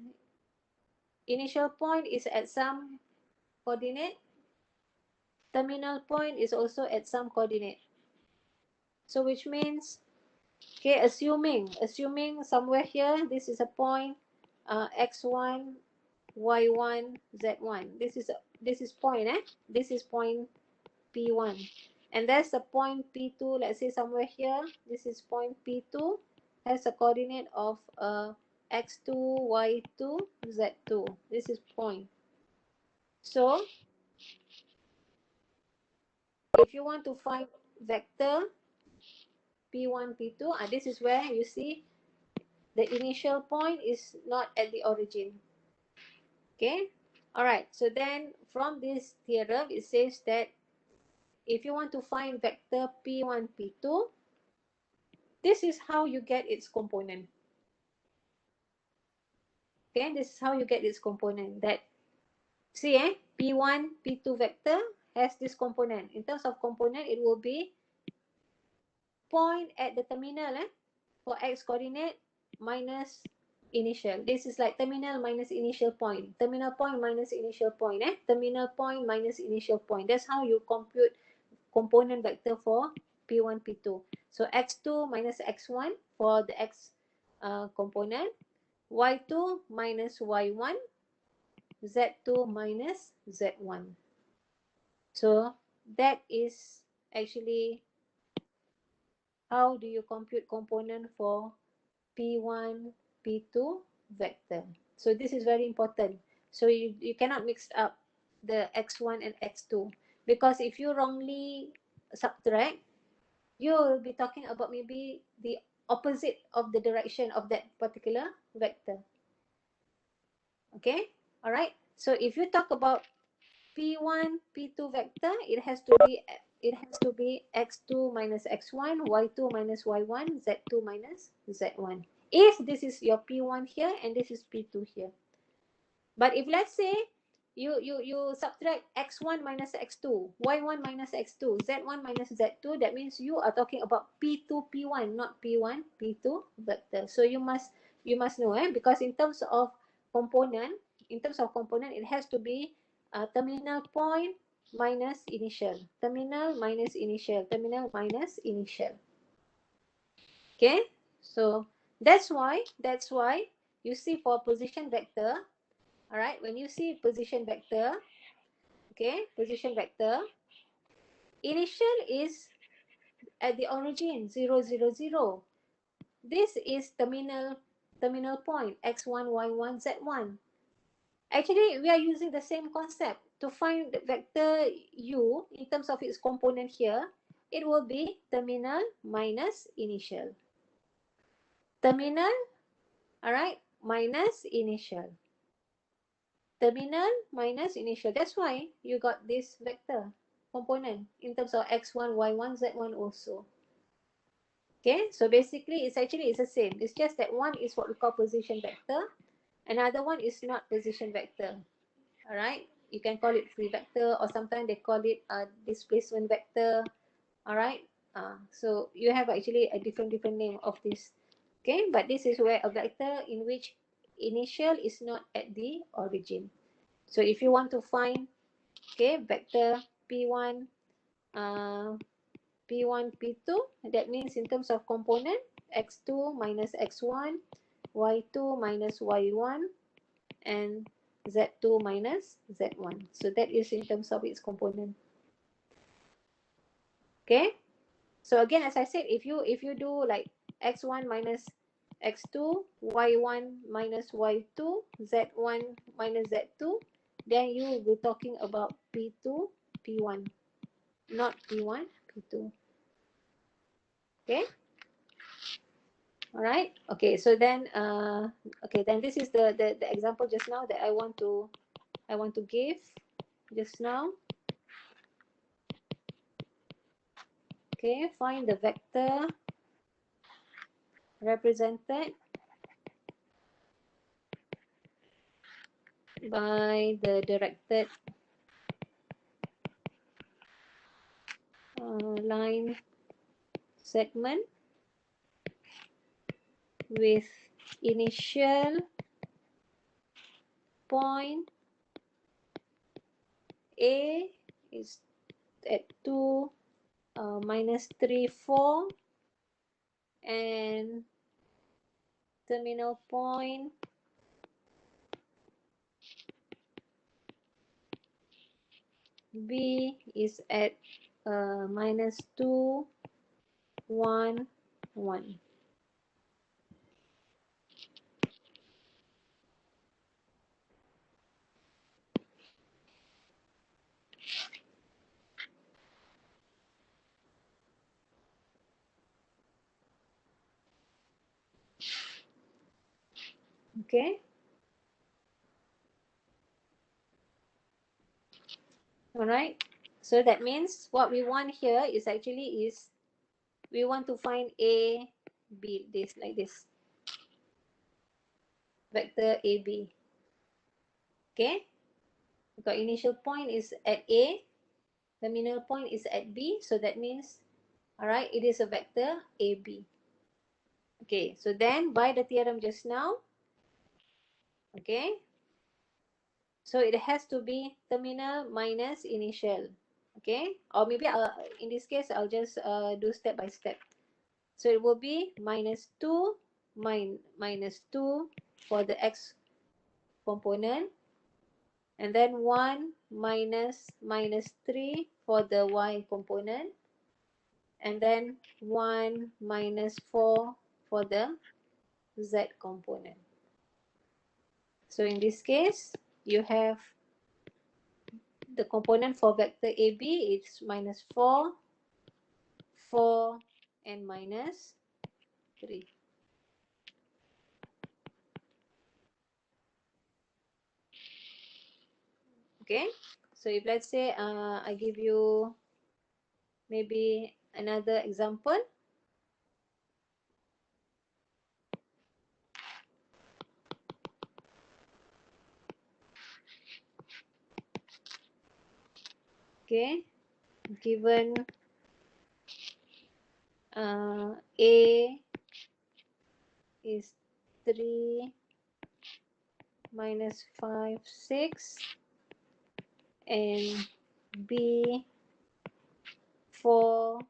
Initial point is at some coordinate. Terminal point is also at some coordinate. So which means, okay, assuming somewhere here, this is a point x1, y1, z1. This is point, this is point P1. And there's a point P2, let's say somewhere here, this is point P2, has a coordinate of x2, y2, z2. This is point. So if you want to find vector P1, P2. This is where you see the initial point is not at the origin. Okay. All right. So then from this theorem, it says that if you want to find vector P1, P2, this is how you get its component. Okay, this is how you get its component. That, see, P1, P2 vector has this component. In terms of component, it will be point at the terminal for x coordinate minus initial. This is like terminal minus initial point. Terminal point minus initial point. Terminal point minus initial point. That's how you compute component vector for P1, P2. So x2 minus x1 for the x component, y2 minus y1, z2 minus z1. So that is actually how do you compute component for P1, P2 vector. So this is very important. So you cannot mix up the x1 and x2, because if you wrongly subtract, you will be talking about maybe the opposite of the direction of that particular vector. Okay, all right. So if you talk about P1, P2 vector, it has to be x2 minus x1, y2 minus y1, z2 minus z1. If this is your P1 here and this is P2 here. But if let's say you subtract x1 minus x2, y1 minus x2, z1 minus z2, that means you are talking about P2, P1, not P1, P2 vector. So you must know, because in terms of component, it has to be terminal point minus initial, terminal minus initial, terminal minus initial. Okay, so that's why you see for position vector. All right, when you see position vector, okay, position vector, initial is at the origin 0, 0, 0. This is terminal point x1, y1, z1. Actually, we are using the same concept to find the vector u in terms of its component here. It will be terminal minus initial. Terminal, all right, minus initial. Terminal minus initial. That's why you got this vector component in terms of x1, y1, z1 also. Okay, so basically it's the same. It's just that one is what we call position vector, another one is not position vector. All right, you can call it free vector, or sometimes they call it displacement vector. All right, so you have actually a different name of this. Okay, but this is where a vector in which initial is not at the origin. So if you want to find, okay, vector P1, P1, P2, that means in terms of component, x2 minus x1, y2 minus y1, and z2 minus z1. So that is in terms of its component. Okay. So again, as I said, if you do like x1 minus x2, y1 minus y2, z1 minus z2, then you will be talking about P2, P1, not P1, P2. Okay. All right. Okay. So then, okay, then this is the example just now that I want to give just now. Okay. Find the vector represented by the directed line segment with initial point A is at 2, minus 3, 4, and terminal point B is at minus 2, 1, 1. Okay. All right. So that means what we want here is actually we want to find A, B, this like this. Vector AB. Okay. We got initial point is at A, terminal point is at B. So that means, all right, it is a vector AB. Okay. So then by the theorem just now, okay, so it has to be terminal minus initial. Okay. Or maybe in this case, I'll just do step by step. So it will be minus 2 minus 2 for the x component, and then 1 minus 3 for the y component, and then 1 minus 4 for the z component. So in this case, you have the component for vector AB is minus 4, 4, and minus 3. Okay, so if let's say I give you maybe another example. Okay, given A is 3 minus 5, 6, and B 4,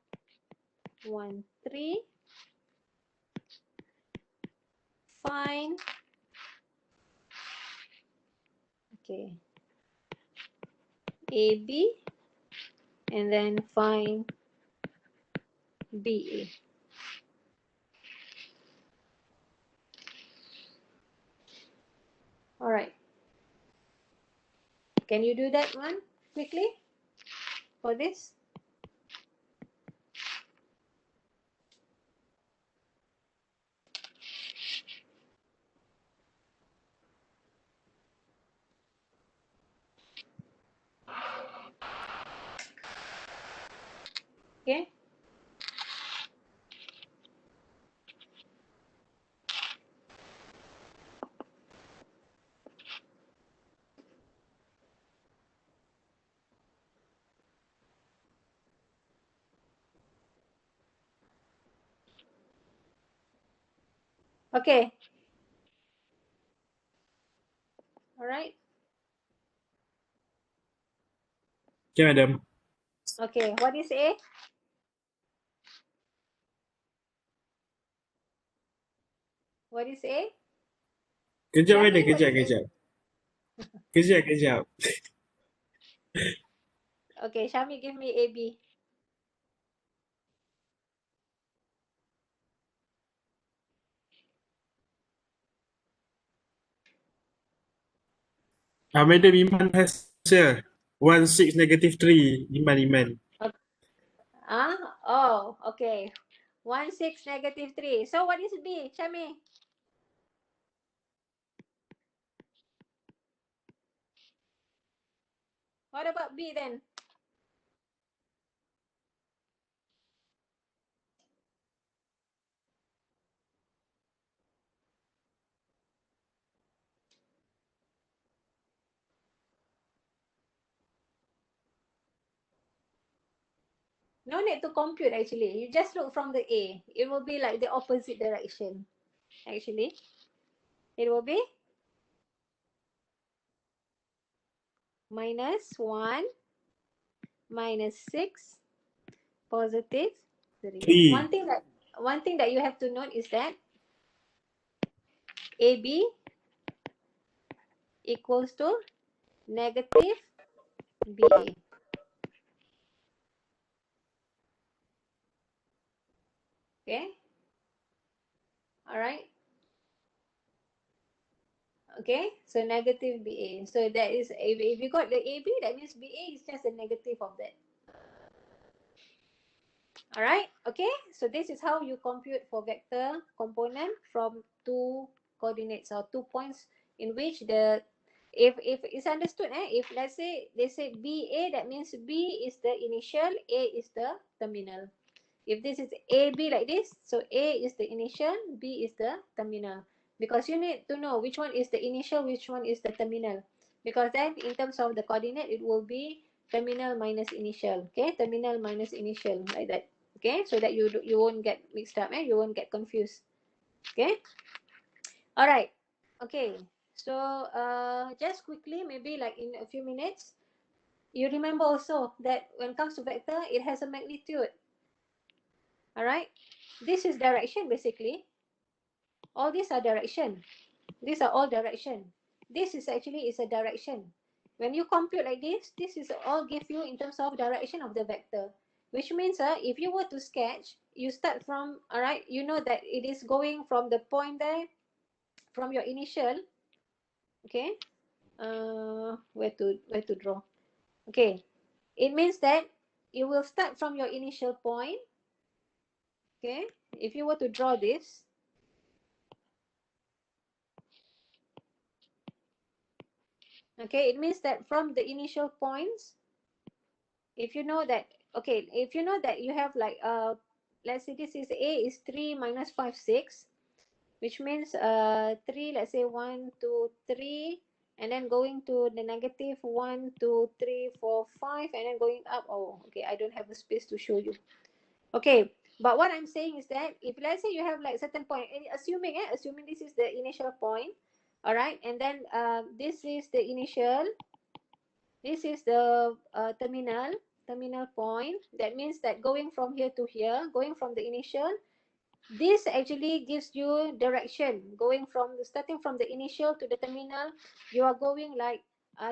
1, 3. Find, okay, AB, and then find BA. All right. Can you do that one quickly for this? Okay. Okay. All right. Okay, madam. Okay. What is A? What is A? Kejap, Tell madam. me what Kejap, is A. kejap. Kejap, kejap. Okay, Shami, give me AB. Madam, Iman has answer. 1, 6, negative 3. Iman. Oh, okay. 1, 6, negative 3. So what is B, Shami? What about B then? No need to compute actually. You just look from the A. It will be like the opposite direction. Actually, it will be minus 1, minus 6, positive 3. 3. One thing that you have to note is that AB equals to negative BA. Okay. All right. Okay. So negative BA. So that is, if you got the AB, that means BA is just a negative of that. All right. Okay. So this is how you compute for vector component from 2 coordinates or 2 points in which the, if it's understood, if let's say they say BA, that means B is the initial, A is the terminal. If this is AB like this, so A is the initial, B is the terminal. Because you need to know which one is the initial, which one is the terminal. Because then in terms of the coordinate, it will be terminal minus initial. Okay, terminal minus initial, like that. Okay, so that you won't get mixed up, you won't get confused. Okay, all right. Okay, so just quickly, maybe like in a few minutes, you remember also that when it comes to vector, it has a magnitude. All right, this is direction basically. All these are direction. These are all direction. This is actually is a direction. When you compute like this is all give you in terms of direction of the vector. Which means if you were to sketch, you start from, all right, you know that it is going from the point there, from your initial, okay, where to draw, okay, it means that you will start from your initial point, okay, if you were to draw this, okay, it means that from the initial points, if you know that, okay, if you know that you have like let's say this is A is 3 minus 5 6, which means 3, let's say 1 2 3, and then going to the negative 1 2 3 4 5, and then going up. Oh, okay, I don't have the space to show you. Okay, but what I'm saying is that if let's say you have like certain point, assuming this is the initial point, all right, and then this is the initial, this is the terminal point. That means that going from here to here, going from the initial, this actually gives you direction. Going from starting from the initial to the terminal, you are going like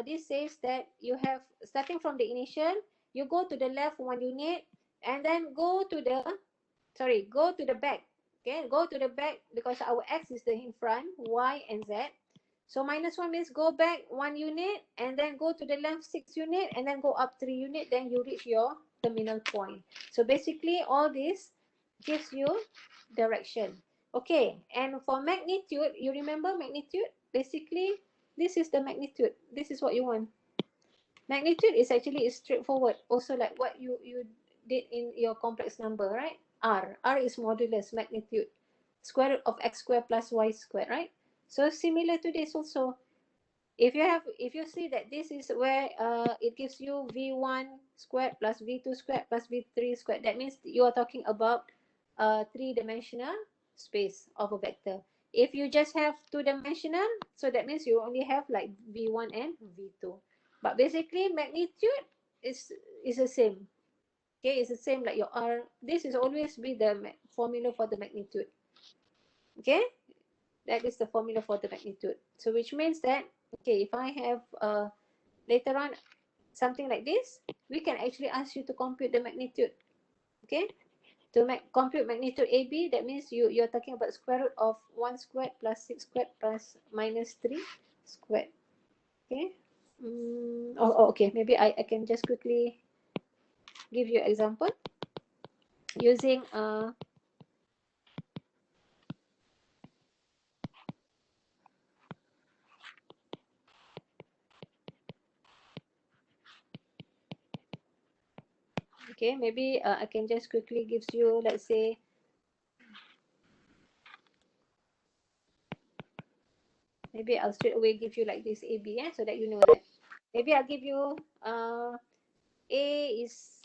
this says that you have starting from the initial, you go to the left 1 unit, and then go to the back. Okay, go to the back because our x is the in front, y and z. So -1 means go back 1 unit, and then go to the left 6 unit, and then go up 3 unit, then you reach your terminal point. So basically all this gives you direction. Okay, and for magnitude, you remember magnitude? Basically, this is the magnitude. This is what you want. Magnitude is actually straightforward. Also like what you did in your complex number, right? R is modulus, magnitude. Square root of x squared plus y squared, right? So similar to this also. If you see that this is where it gives you v1 squared plus v2 squared plus v3 squared, that means you are talking about three-dimensional space of a vector. If you just have two-dimensional, so that means you only have like v1 and v2. But basically magnitude is the same. Okay, it's the same like your r. This is always be the formula for the magnitude. Okay, that is the formula for the magnitude. So which means that, okay, if I have later on something like this, we can actually ask you to compute the magnitude. Okay, to compute magnitude AB, that means you're talking about square root of 1 squared plus 6 squared plus minus 3 squared. Okay. Okay, maybe I can just quickly give you an example using okay, maybe I can just quickly give you, let's say, maybe I'll straight away give you like this AB, so that you know that. Maybe I'll give you A is,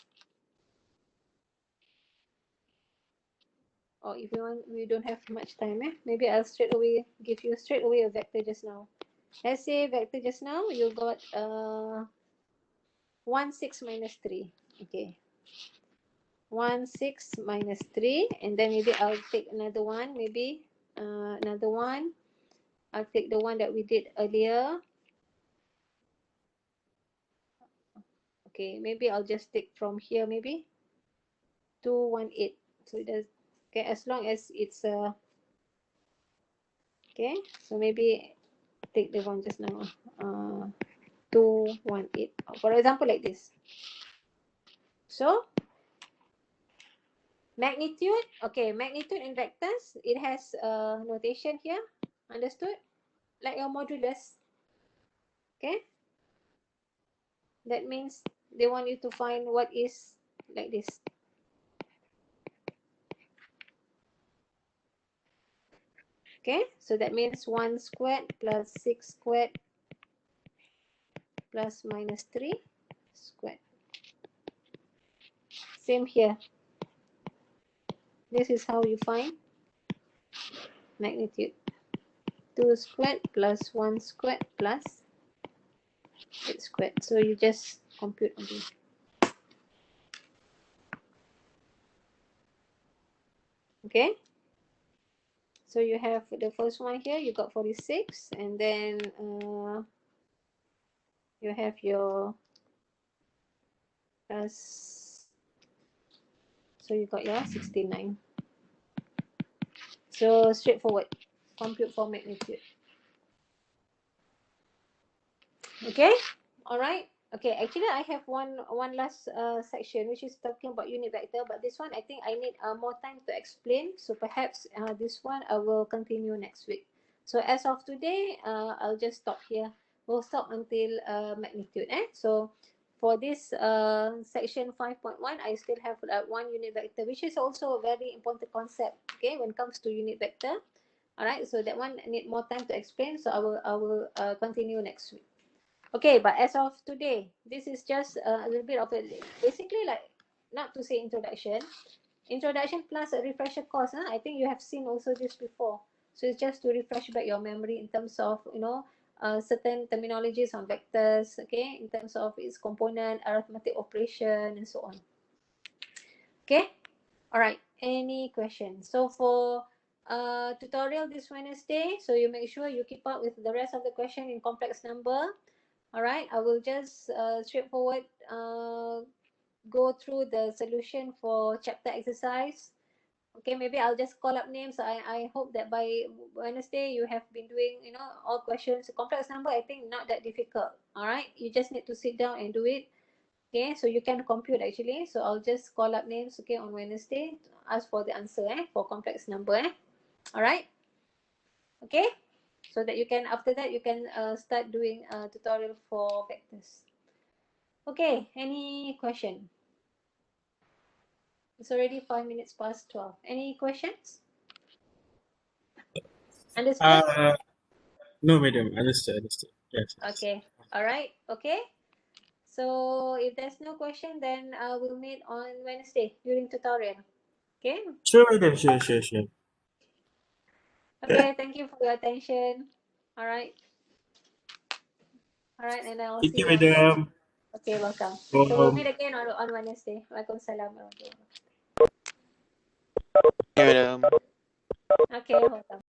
or if you want, we don't have much time, maybe I'll straight away give you a vector just now. Let's say vector just now, you got 1 6 minus 3. Okay, 1 6 minus 3, and then maybe I'll take another one, maybe another one. I'll take the one that we did earlier. Okay, maybe I'll just take from here, maybe 2 1 8. So it does, okay, as long as it's okay, so maybe take the one just now, 2 1 8, for example, like this. So magnitude, okay, magnitude in vectors, it has a notation here. Understood? Like your modulus. Okay? That means they want you to find what is like this. Okay? So that means 1 squared plus 6 squared plus minus 3 squared. Same here. This is how you find magnitude. 2 squared plus 1 squared plus 8 squared. So you just compute only. Okay? So you have the first one here, you got 46, and then you have your plus, so you got your 69. So straightforward, compute for magnitude. Okay, all right. Okay, actually I have one last section which is talking about unit vector, but this one I think I need more time to explain. So perhaps this one I will continue next week. So as of today, I'll just stop here. We'll stop until magnitude. So for this section 5.1, I still have one unit vector, which is also a very important concept. Okay, when it comes to unit vector. All right. So that one I need more time to explain. So I will continue next week. Okay, but as of today, this is just a little bit of a, basically like, not to say introduction plus a refresher course. I think you have seen also this before. So it's just to refresh back your memory in terms of, certain terminologies on vectors, okay, in terms of its component, arithmetic operation, and so on. Okay, all right, any questions? So for tutorial this Wednesday, so you make sure you keep up with the rest of the question in complex number. All right, I will just straightforward go through the solution for chapter exercise. Okay, maybe I'll just call up names. I hope that by Wednesday you have been doing, all questions. Complex number, I think not that difficult. All right, you just need to sit down and do it. Okay, so you can compute actually. So I'll just call up names, okay, on Wednesday to ask for the answer for complex number. All right, okay. So that you can, after that, you can start doing a tutorial for vectors. Okay, any question? It's already 5 minutes past 12. Any questions? Understood? No, madam. Understood. Yes. Okay, all right, okay. So if there's no question, then we'll meet on Wednesday during tutorial. Okay, Sure, madam. Sure. okay, thank you for your attention. All right, and I'll Thank see you, you on Wednesday. madam. Okay, welcome. So we'll meet Um, again on Wednesday. Waalaikumsalam warahmatullahi wabarakatuh. Okay, madam. Okay, welcome.